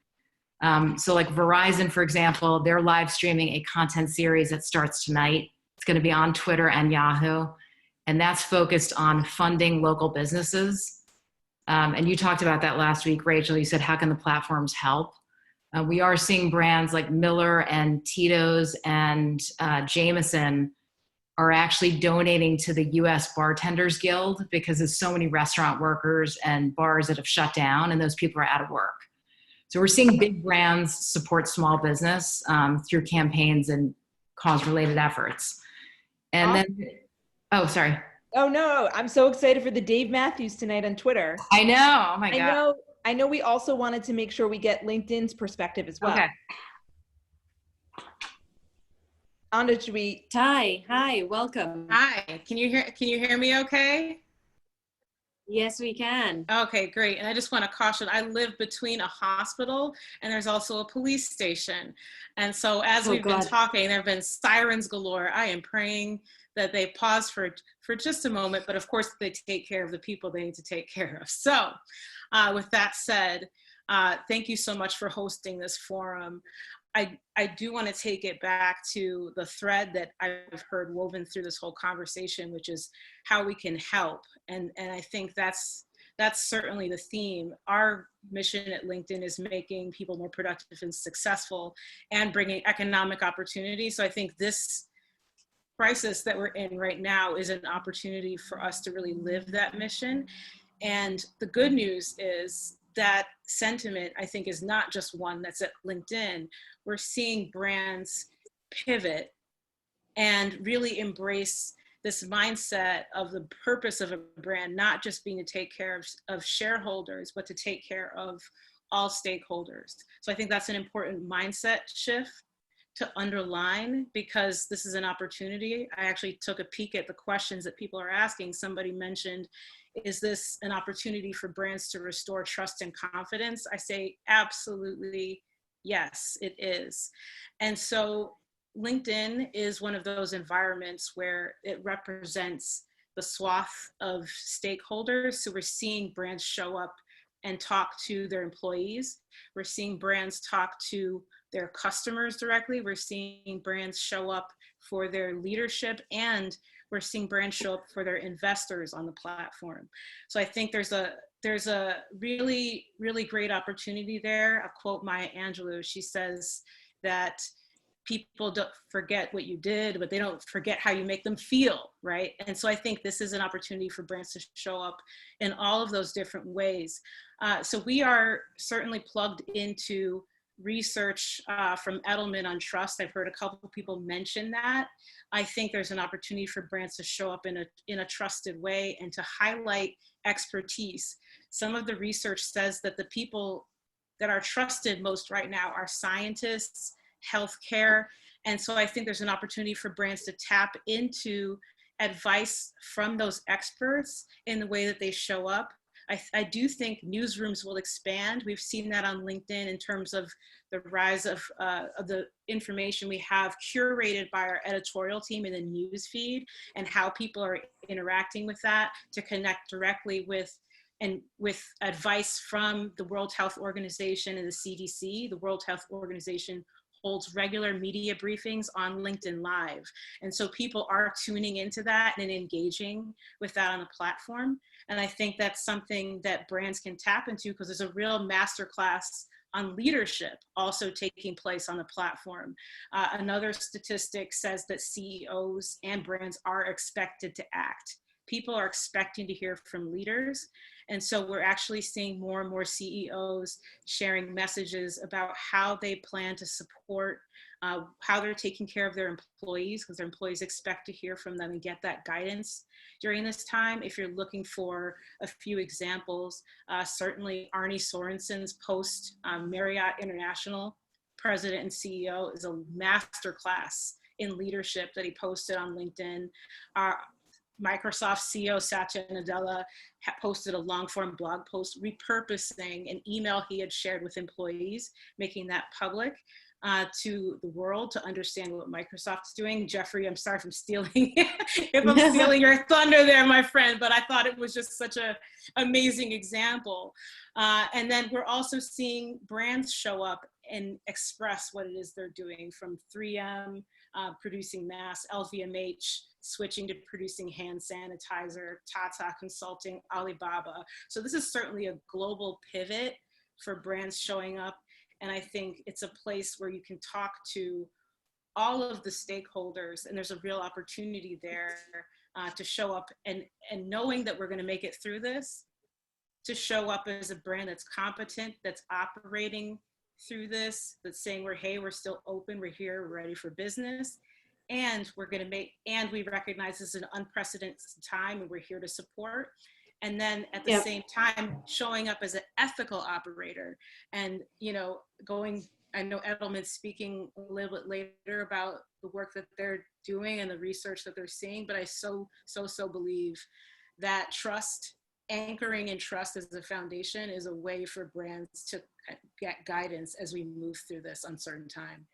So like Verizon, for example, they're live streaming a content series that starts tonight. It's going to be on Twitter and Yahoo, and that's focused on funding local businesses. And you talked about that last week, Rachel. You said, how can the platforms help? We are seeing brands like Miller and Tito's and Jameson are actually donating to the U.S. Bartenders Guild because there's so many restaurant workers and bars that have shut down and those people are out of work. So we're seeing big brands support small business through campaigns and cause-related efforts. And then, oh, sorry. Oh no, I'm so excited for the Dave Matthews tonight on Twitter. I know, oh my God. I know we also wanted to make sure we get LinkedIn's perspective as well. Okay. Anda, should we? Hi, welcome. Hi, can you hear me okay? Yes, we can. Okay, great. And I just want to caution, I live between a hospital and there's also a police station. And so as we've been talking, there have been sirens galore. I am praying that they pause for just a moment, but of course they take care of the people they need to take care of. So with that said, thank you so much for hosting this forum. I do want to take it back to the thread that I've heard woven through this whole conversation, which is how we can help. And I think that's certainly the theme. Our mission at LinkedIn is making people more productive and successful and bringing economic opportunity. So I think this crisis that we're in right now is an opportunity for us to really live that mission. And the good news is that sentiment, I think, is not just one that's at LinkedIn. We're seeing brands pivot and really embrace this mindset of the purpose of a brand, not just being to take care of shareholders, but to take care of all stakeholders. So I think that's an important mindset shift to underline, because this is an opportunity. I actually took a peek at the questions that people are asking. Somebody mentioned, is this an opportunity for brands to restore trust and confidence? I say absolutely yes, it is. And so LinkedIn is one of those environments where it represents the swath of stakeholders. So we're seeing brands show up and talk to their employees. We're seeing brands talk to their customers directly. We're seeing brands show up for their leadership, and we're seeing brands show up for their investors on the platform. So I think there's a really, really great opportunity there. I'll quote Maya Angelou. She says that people don't forget what you did, but they don't forget how you make them feel, right? And so I think this is an opportunity for brands to show up in all of those different ways. So we are certainly plugged into research from Edelman on trust. I've heard a couple of people mention that. I think there's an opportunity for brands to show up in a trusted way and to highlight expertise. Some of the research says that the people that are trusted most right now are scientists, healthcare. And so I think there's an opportunity for brands to tap into advice from those experts in the way that they show up. I do think newsrooms will expand. We've seen that on LinkedIn in terms of the rise of the information we have curated by our editorial team in the news feed, and how people are interacting with that to connect directly with advice from the World Health Organization and the CDC. The World Health Organization holds regular media briefings on LinkedIn Live. And so people are tuning into that and engaging with that on the platform. And I think that's something that brands can tap into, because there's a real masterclass on leadership also taking place on the platform. Another statistic says that CEOs and brands are expected to act. People are expecting to hear from leaders. And so we're actually seeing more and more CEOs sharing messages about how they plan to support, how they're taking care of their employees, because their employees expect to hear from them and get that guidance during this time. If you're looking for a few examples, certainly Arne Sorensen's post, Marriott International president and CEO, is a masterclass in leadership that he posted on LinkedIn. Microsoft CEO Satya Nadella posted a long-form blog post repurposing an email he had shared with employees, making that public to the world to understand what Microsoft's doing. Jeffrey, I'm sorry if I'm stealing, if I'm stealing your thunder there, my friend, but I thought it was just such an amazing example. And then we're also seeing brands show up and express what it is they're doing, from 3M producing masks, LVMH switching to producing hand sanitizer, Tata Consulting, Alibaba. So this is certainly a global pivot for brands showing up. And I think it's a place where you can talk to all of the stakeholders, and there's a real opportunity there to show up and knowing that we're going to make it through this, to show up as a brand that's competent, that's operating through this, that's saying we're still open, we're here, we're ready for business. And we recognize this is an unprecedented time and we're here to support. And then at the same time, showing up as an ethical operator and, I know Edelman's speaking a little bit later about the work that they're doing and the research that they're seeing, but I so believe that anchoring in trust as a foundation is a way for brands to get guidance as we move through this uncertain time.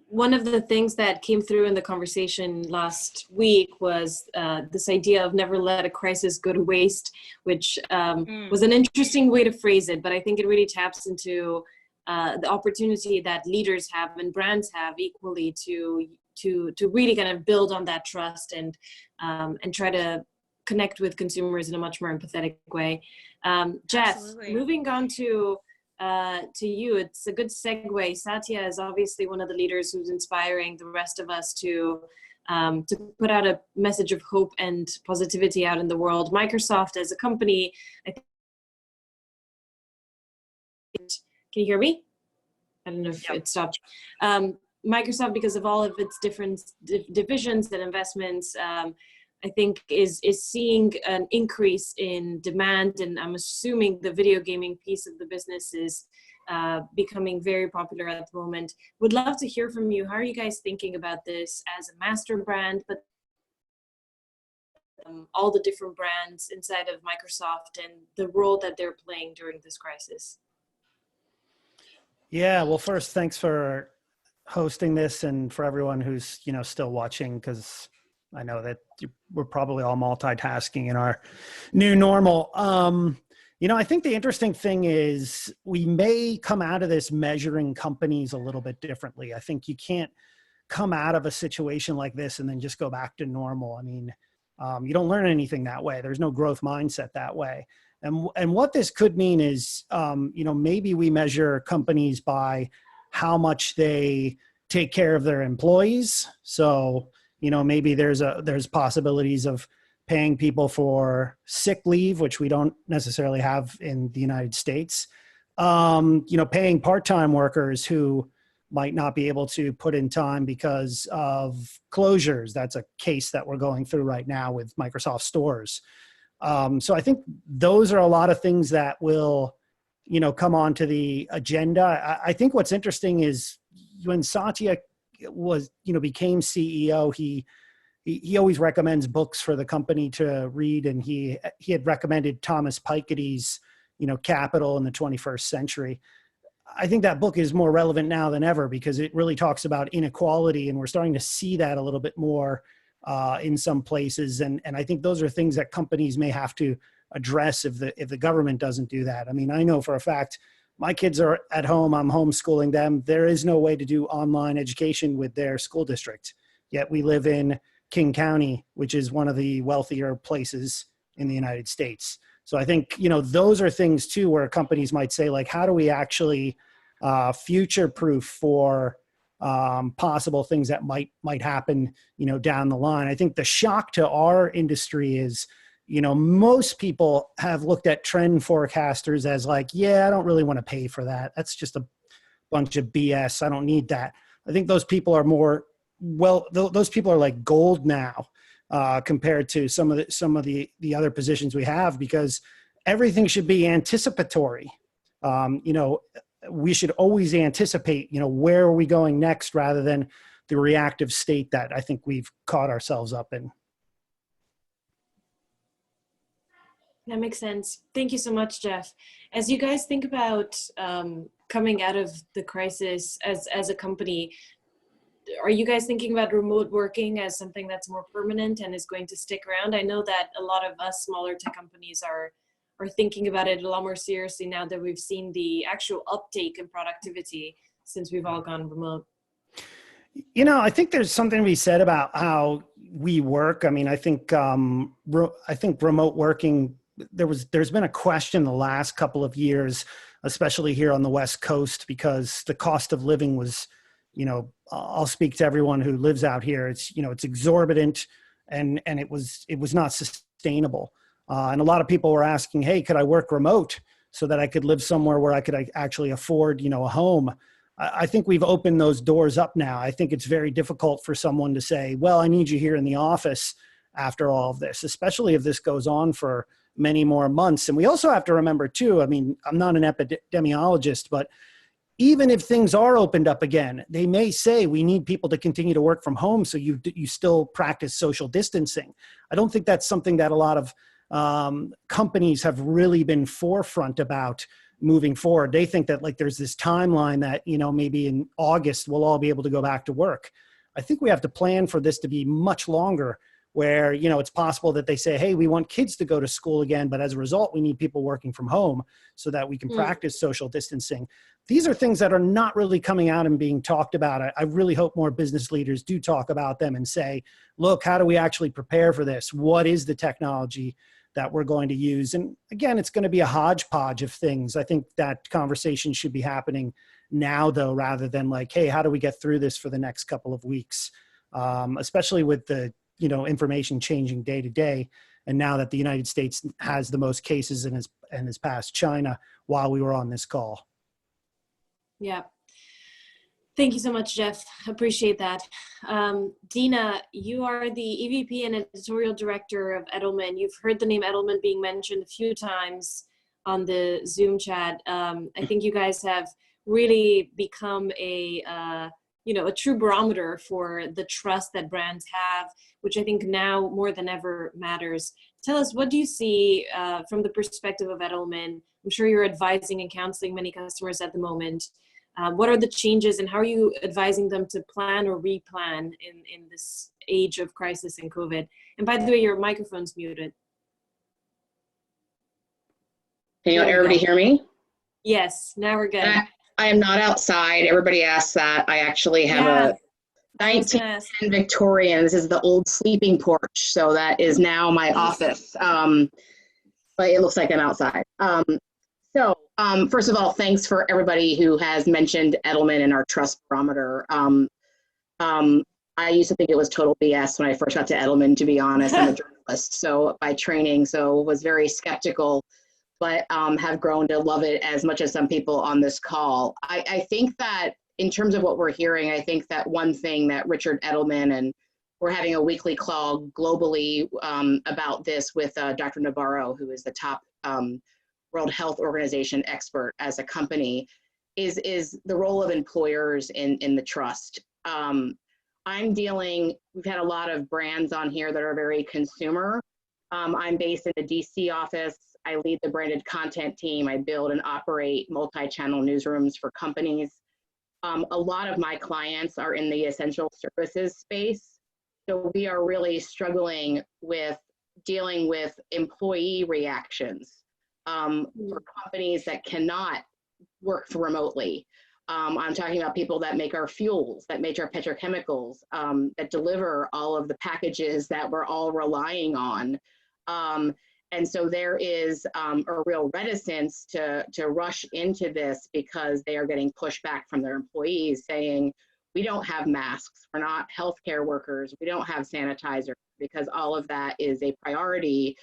One of the things that came through in the conversation last week was this idea of never let a crisis go to waste, which was an interesting way to phrase it, but I think it really taps into the opportunity that leaders have and brands have equally to really kind of build on that trust and try to connect with consumers in a much more empathetic way. Jess, Absolutely. Moving on to you, it's a good segue. Satya is obviously one of the leaders who's inspiring the rest of us to put out a message of hope and positivity out in the world. Microsoft as a company, can you hear me? I don't know if it stopped. Microsoft, because of all of its different divisions and investments, I think is seeing an increase in demand, and I'm assuming the video gaming piece of the business is becoming very popular at the moment. Would love to hear from you. How are you guys thinking about this as a master brand, but all the different brands inside of Microsoft and the role that they're playing during this crisis? Yeah, well, first, thanks for hosting this and for everyone who's, still watching, because I know that we're probably all multitasking in our new normal. I think the interesting thing is we may come out of this measuring companies a little bit differently. I think you can't come out of a situation like this and then just go back to normal. I mean, you don't learn anything that way. There's no growth mindset that way. And what this could mean is, maybe we measure companies by how much they take care of their employees. So, maybe there's possibilities of paying people for sick leave, which we don't necessarily have in the United States. paying part-time workers who might not be able to put in time because of closures. That's a case that we're going through right now with Microsoft stores. So I think those are a lot of things that will, come onto the agenda. I think what's interesting is when Satya became CEO, he always recommends books for the company to read, and he had recommended Thomas Piketty's, Capital in the 21st Century. I think that book is more relevant now than ever because it really talks about inequality, and we're starting to see that a little bit more in some places. And I think those are things that companies may have to address if the government doesn't do that. I mean, I know for a fact my kids are at home, I'm homeschooling them. There is no way to do online education with their school district. Yet we live in King County, which is one of the wealthier places in the United States. So I think, those are things too, where companies might say, like, how do we actually future-proof for possible things that might happen, down the line. I think the shock to our industry is, most people have looked at trend forecasters as like, yeah, I don't really want to pay for that. That's just a bunch of BS. I don't need that. I think those people are those people are like gold now. Compared to some of the other positions we have, because everything should be anticipatory. We should always anticipate, where are we going next rather than the reactive state that I think we've caught ourselves up in. That makes sense. Thank you so much, Jeff. As you guys think about coming out of the crisis as a company, are you guys thinking about remote working as something that's more permanent and is going to stick around? I know that a lot of us smaller tech companies are thinking about it a lot more seriously now that we've seen the actual uptake in productivity since we've all gone remote. I think there's something to be said about how we work. I mean, I think remote working, there's been a question the last couple of years, especially here on the West Coast, because the cost of living was, I'll speak to everyone who lives out here. It's, it's exorbitant and it was not sustainable. And a lot of people were asking, hey, could I work remote so that I could live somewhere where I could actually afford, a home? I think we've opened those doors up now. I think it's very difficult for someone to say, well, I need you here in the office after all of this, especially if this goes on for many more months. And we also have to remember too, I mean, I'm not an epidemiologist, but even if things are opened up again, they may say we need people to continue to work from home so you still practice social distancing. I don't think that's something that a lot of companies have really been forefront about moving forward. They think that like there's this timeline that, maybe in August we'll all be able to go back to work. I think we have to plan for this to be much longer, where, it's possible that they say, hey, we want kids to go to school again, but as a result, we need people working from home so that we can practice social distancing. These are things that are not really coming out and being talked about. I really hope more business leaders do talk about them and say, look, how do we actually prepare for this? What is the technology that we're going to use? And again, it's going to be a hodgepodge of things. I think that conversation should be happening now, though, rather than like, hey, how do we get through this for the next couple of weeks? Especially with the information changing day to day. And now that the United States has the most cases and has passed China while we were on this call. Yeah. Thank you so much, Jeff. Appreciate that. Dina, you are the EVP and editorial director of Edelman. You've heard the name Edelman being mentioned a few times on the Zoom chat. I think you guys have really become a true barometer for the trust that brands have, which I think now more than ever matters. Tell us, what do you see from the perspective of Edelman? I'm sure you're advising and counseling many customers at the moment. What are the changes and how are you advising them to plan or replan in this age of crisis and COVID? And by the way, your microphone's muted. Can everybody hear me? Yes, now we're good. I am not outside. Everybody asks that. I actually have a 1910 Victorian. This is the old sleeping porch. So that is now my office. But it looks like I'm outside. First of all, thanks for everybody who has mentioned Edelman and our trust barometer. I used to think it was total BS when I first got to Edelman, to be honest. I'm a journalist, so by training, so was very skeptical. but have grown to love it as much as some people on this call. I think that in terms of what we're hearing, I think that one thing that Richard Edelman, and we're having a weekly call globally about this with Dr. Navarro, who is the top World Health Organization expert as a company, is the role of employers in the trust. We've had a lot of brands on here that are very consumer. I'm based in the DC office. I lead the branded content team. I build and operate multi-channel newsrooms for companies. A lot of my clients are in the essential services space. So we are really struggling with dealing with employee reactions for companies that cannot work remotely. I'm talking about people that make our fuels, that make our petrochemicals, that deliver all of the packages that we're all relying on. And so there is a real reticence to rush into this because they are getting pushback from their employees saying, we don't have masks, we're not healthcare workers, we don't have sanitizer, because all of that is a priority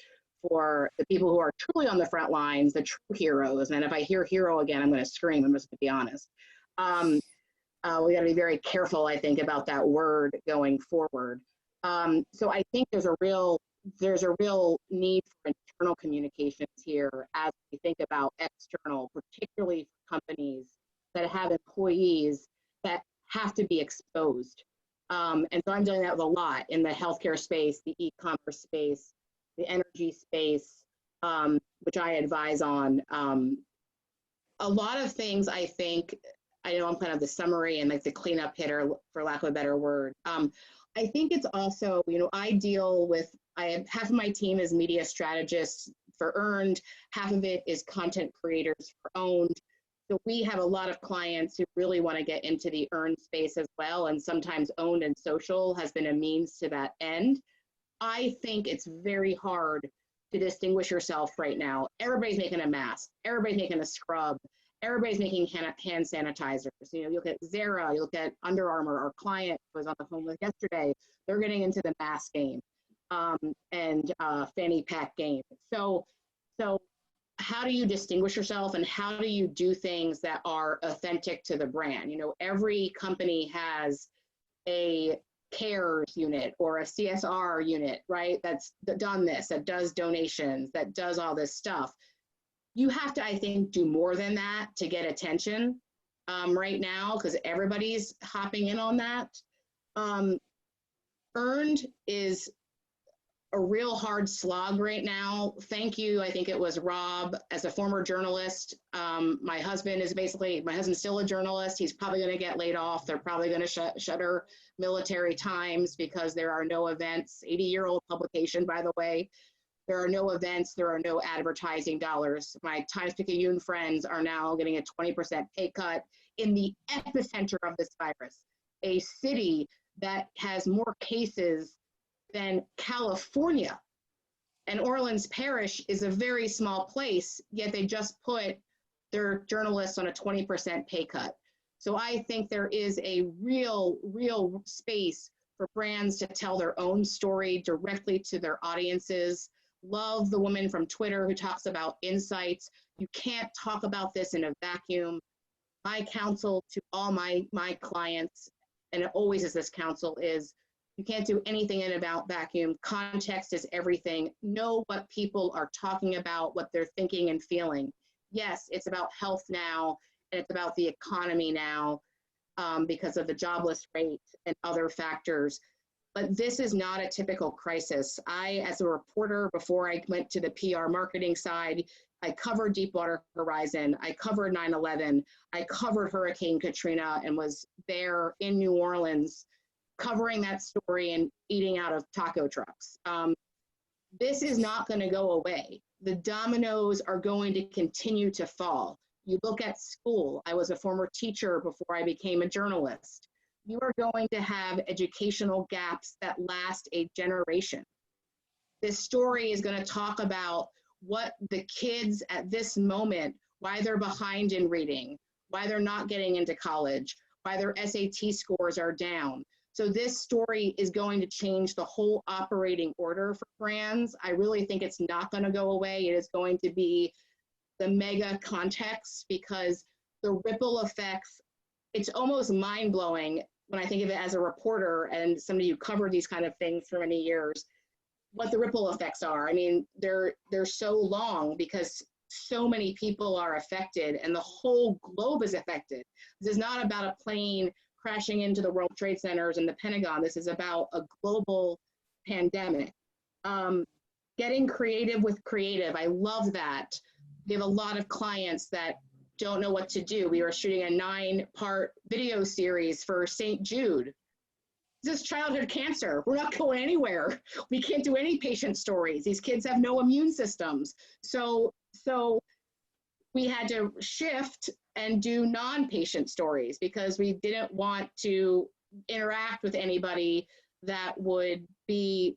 for the people who are truly on the front lines, the true heroes. And if I hear hero again, I'm going to scream, I'm just going to be honest. We got to be very careful, I think, about that word going forward. So I think there's a real need for internal communications here as we think about external, particularly for companies that have employees that have to be exposed. And so I'm doing that with a lot in the healthcare space, the e-commerce space, the energy space, which I advise on. A lot of things, I think, I know I'm kind of the summary and like the cleanup hitter, for lack of a better word. I think it's also, half of my team is media strategists for earned, half of it is content creators for owned. So we have a lot of clients who really want to get into the earned space as well, and sometimes owned and social has been a means to that end. I think it's very hard to distinguish yourself right now. Everybody's making a mask, everybody's making a scrub, everybody's making hand sanitizers. You look at Zara, you look at Under Armour, our client was on the phone with yesterday, they're getting into the mask game and fanny pack game. So how do you distinguish yourself and how do you do things that are authentic to the brand? Every company has a cares unit or a CSR unit, right? That's done this, that does donations, that does all this stuff. You have to, I think, do more than that to get attention right now, because everybody's hopping in on that. Earned is a real hard slog right now. Thank you. I think it was Rob, as a former journalist. My husband's still a journalist. He's probably going to get laid off. They're probably going to shutter Military Times because there are no events. 80-year-old publication, by the way. There are no events. There are no advertising dollars. My Times-Picayune friends are now getting a 20% pay cut in the epicenter of this virus, a city that has more cases than California. And Orleans Parish is a very small place, yet they just put their journalists on a 20% pay cut. So I think there is a real space for brands to tell their own story directly to their audiences. Love the woman from Twitter who talks about insights. You can't talk about this in a vacuum. My counsel to all my clients, and it always is this counsel, is you can't do anything in about vacuum. Context is everything. Know what people are talking about, what they're thinking and feeling. Yes, it's about health now, and it's about the economy now because of the jobless rate and other factors. But this is not a typical crisis. I, as a reporter, before I went to the PR marketing side, I covered Deepwater Horizon, I covered 9/11, I covered Hurricane Katrina and was there in New Orleans covering that story and eating out of taco trucks. This is not going to go away. The dominoes are going to continue to fall. You look at school. I was a former teacher before I became a journalist. You are going to have educational gaps that last a generation. This story is going to talk about what the kids at this moment, why they're behind in reading, why they're not getting into college, why their SAT scores are down. So this story is going to change the whole operating order for brands. I really think it's not going to go away. It is going to be the mega context, because the ripple effects, it's almost mind-blowing when I think of it as a reporter and somebody who covered these kind of things for many years, what the ripple effects are. I mean, they're so long because so many people are affected and the whole globe is affected. This is not about a plane crashing into the World Trade Centers and the Pentagon. This is about a global pandemic. Getting creative with creative, I love that. We have a lot of clients that don't know what to do. We were shooting a 9-part video series for St. Jude. This is childhood cancer. We're not going anywhere. We can't do any patient stories. These kids have no immune systems. So we had to shift and do non-patient stories because we didn't want to interact with anybody that would be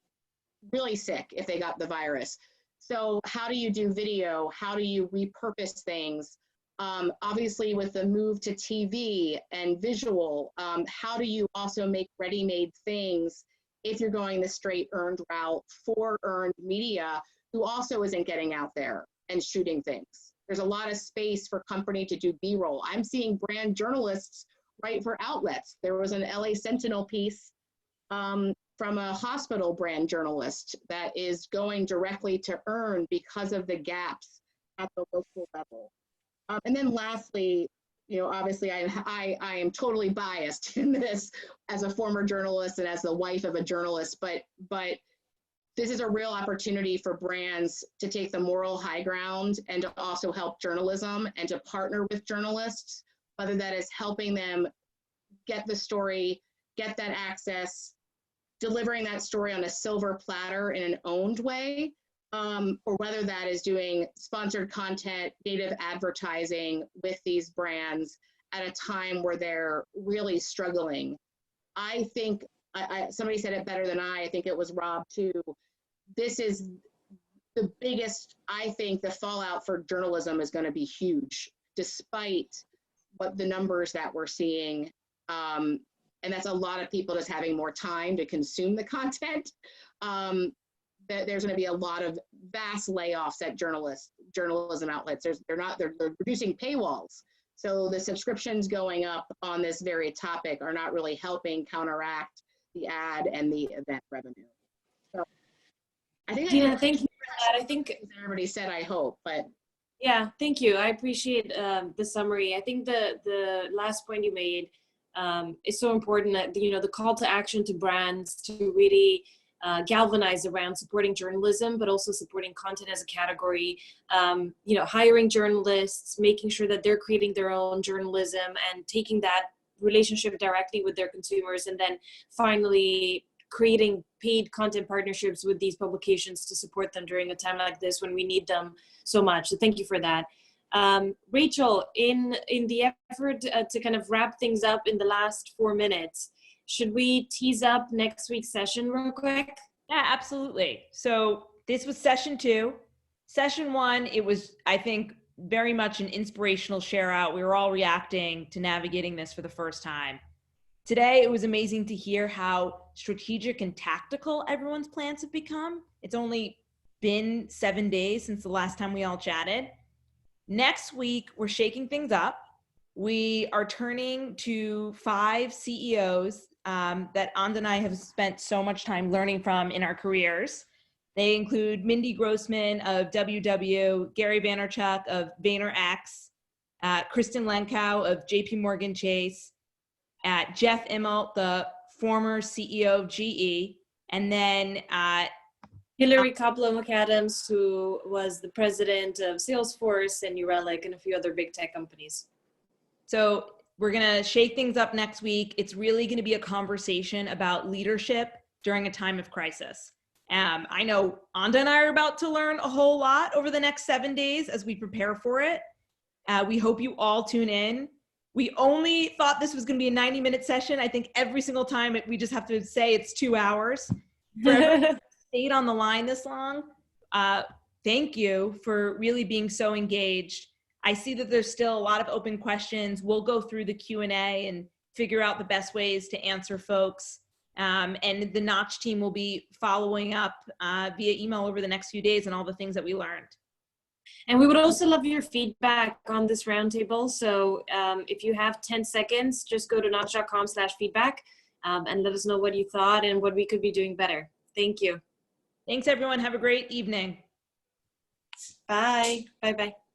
really sick if they got the virus. So how do you do video? How do you repurpose things? Obviously with the move to TV and visual, how do you also make ready-made things if you're going the straight earned route for earned media who also isn't getting out there and shooting things? There's a lot of space for company to do B-roll. I'm seeing brand journalists write for outlets. There was an LA Sentinel piece from a hospital brand journalist that is going directly to earn because of the gaps at the local level. And then lastly, you know, obviously I am totally biased in this as a former journalist and as the wife of a journalist, but this is a real opportunity for brands to take the moral high ground and to also help journalism and to partner with journalists, whether that is helping them get the story, get that access, delivering that story on a silver platter in an owned way, or whether that is doing sponsored content, native advertising with these brands at a time where they're really struggling. I think, somebody said it better than I think it was Rob too, this is the biggest, I think the fallout for journalism is going to be huge, despite what the numbers that we're seeing. And that's a lot of people just having more time to consume the content. There's going to be a lot of vast layoffs at journalism outlets. They're reducing paywalls. So the subscriptions going up on this very topic are not really helping counteract the ad and the event revenue. So I think Dina, thank you for that. I think everybody said, I hope, but yeah, thank you. I appreciate the summary. I think the last point you made is so important, that, you know, the call to action to brands to really galvanize around supporting journalism, but also supporting content as a category, you know, hiring journalists, making sure that they're creating their own journalism and taking that relationship directly with their consumers, and then finally creating paid content partnerships with these publications to support them during a time like this when we need them so much. So thank you for that. Rachel, in the effort to kind of wrap things up in the last 4 minutes, should we tease up next week's session real quick? Yeah, absolutely. So this was session 2. Session 1, it was, I think, very much an inspirational share out. We were all reacting to navigating this for the first time. Today, it was amazing to hear how strategic and tactical everyone's plans have become. It's only been 7 days since the last time we all chatted. Next week, we're shaking things up. We are turning to 5 CEOs that Anda and I have spent so much time learning from in our careers. They include Mindy Grossman of WW, Gary Vaynerchuk of VaynerX, Kristen Lenkow of JPMorgan Chase, Jeff Immelt, the former CEO of GE, and then Hillary Koplow-McAdams, who was the president of Salesforce and New Relic and a few other big tech companies. So we're going to shake things up next week. It's really going to be a conversation about leadership during a time of crisis. I know Anda and I are about to learn a whole lot over the next 7 days as we prepare for it. We hope you all tune in. We only thought this was going to be a 90-minute session. I think every single time we just have to say it's 2 hours. For everyone who stayed on the line this long, thank you for really being so engaged. I see that there's still a lot of open questions. We'll go through the Q&A and figure out the best ways to answer folks. And the Knotch team will be following up via email over the next few days on all the things that we learned. And we would also love your feedback on this roundtable. So if you have 10 seconds, just go to knotch.com/feedback and let us know what you thought and what we could be doing better. Thank you. Thanks, everyone. Have a great evening. Bye. Bye-bye.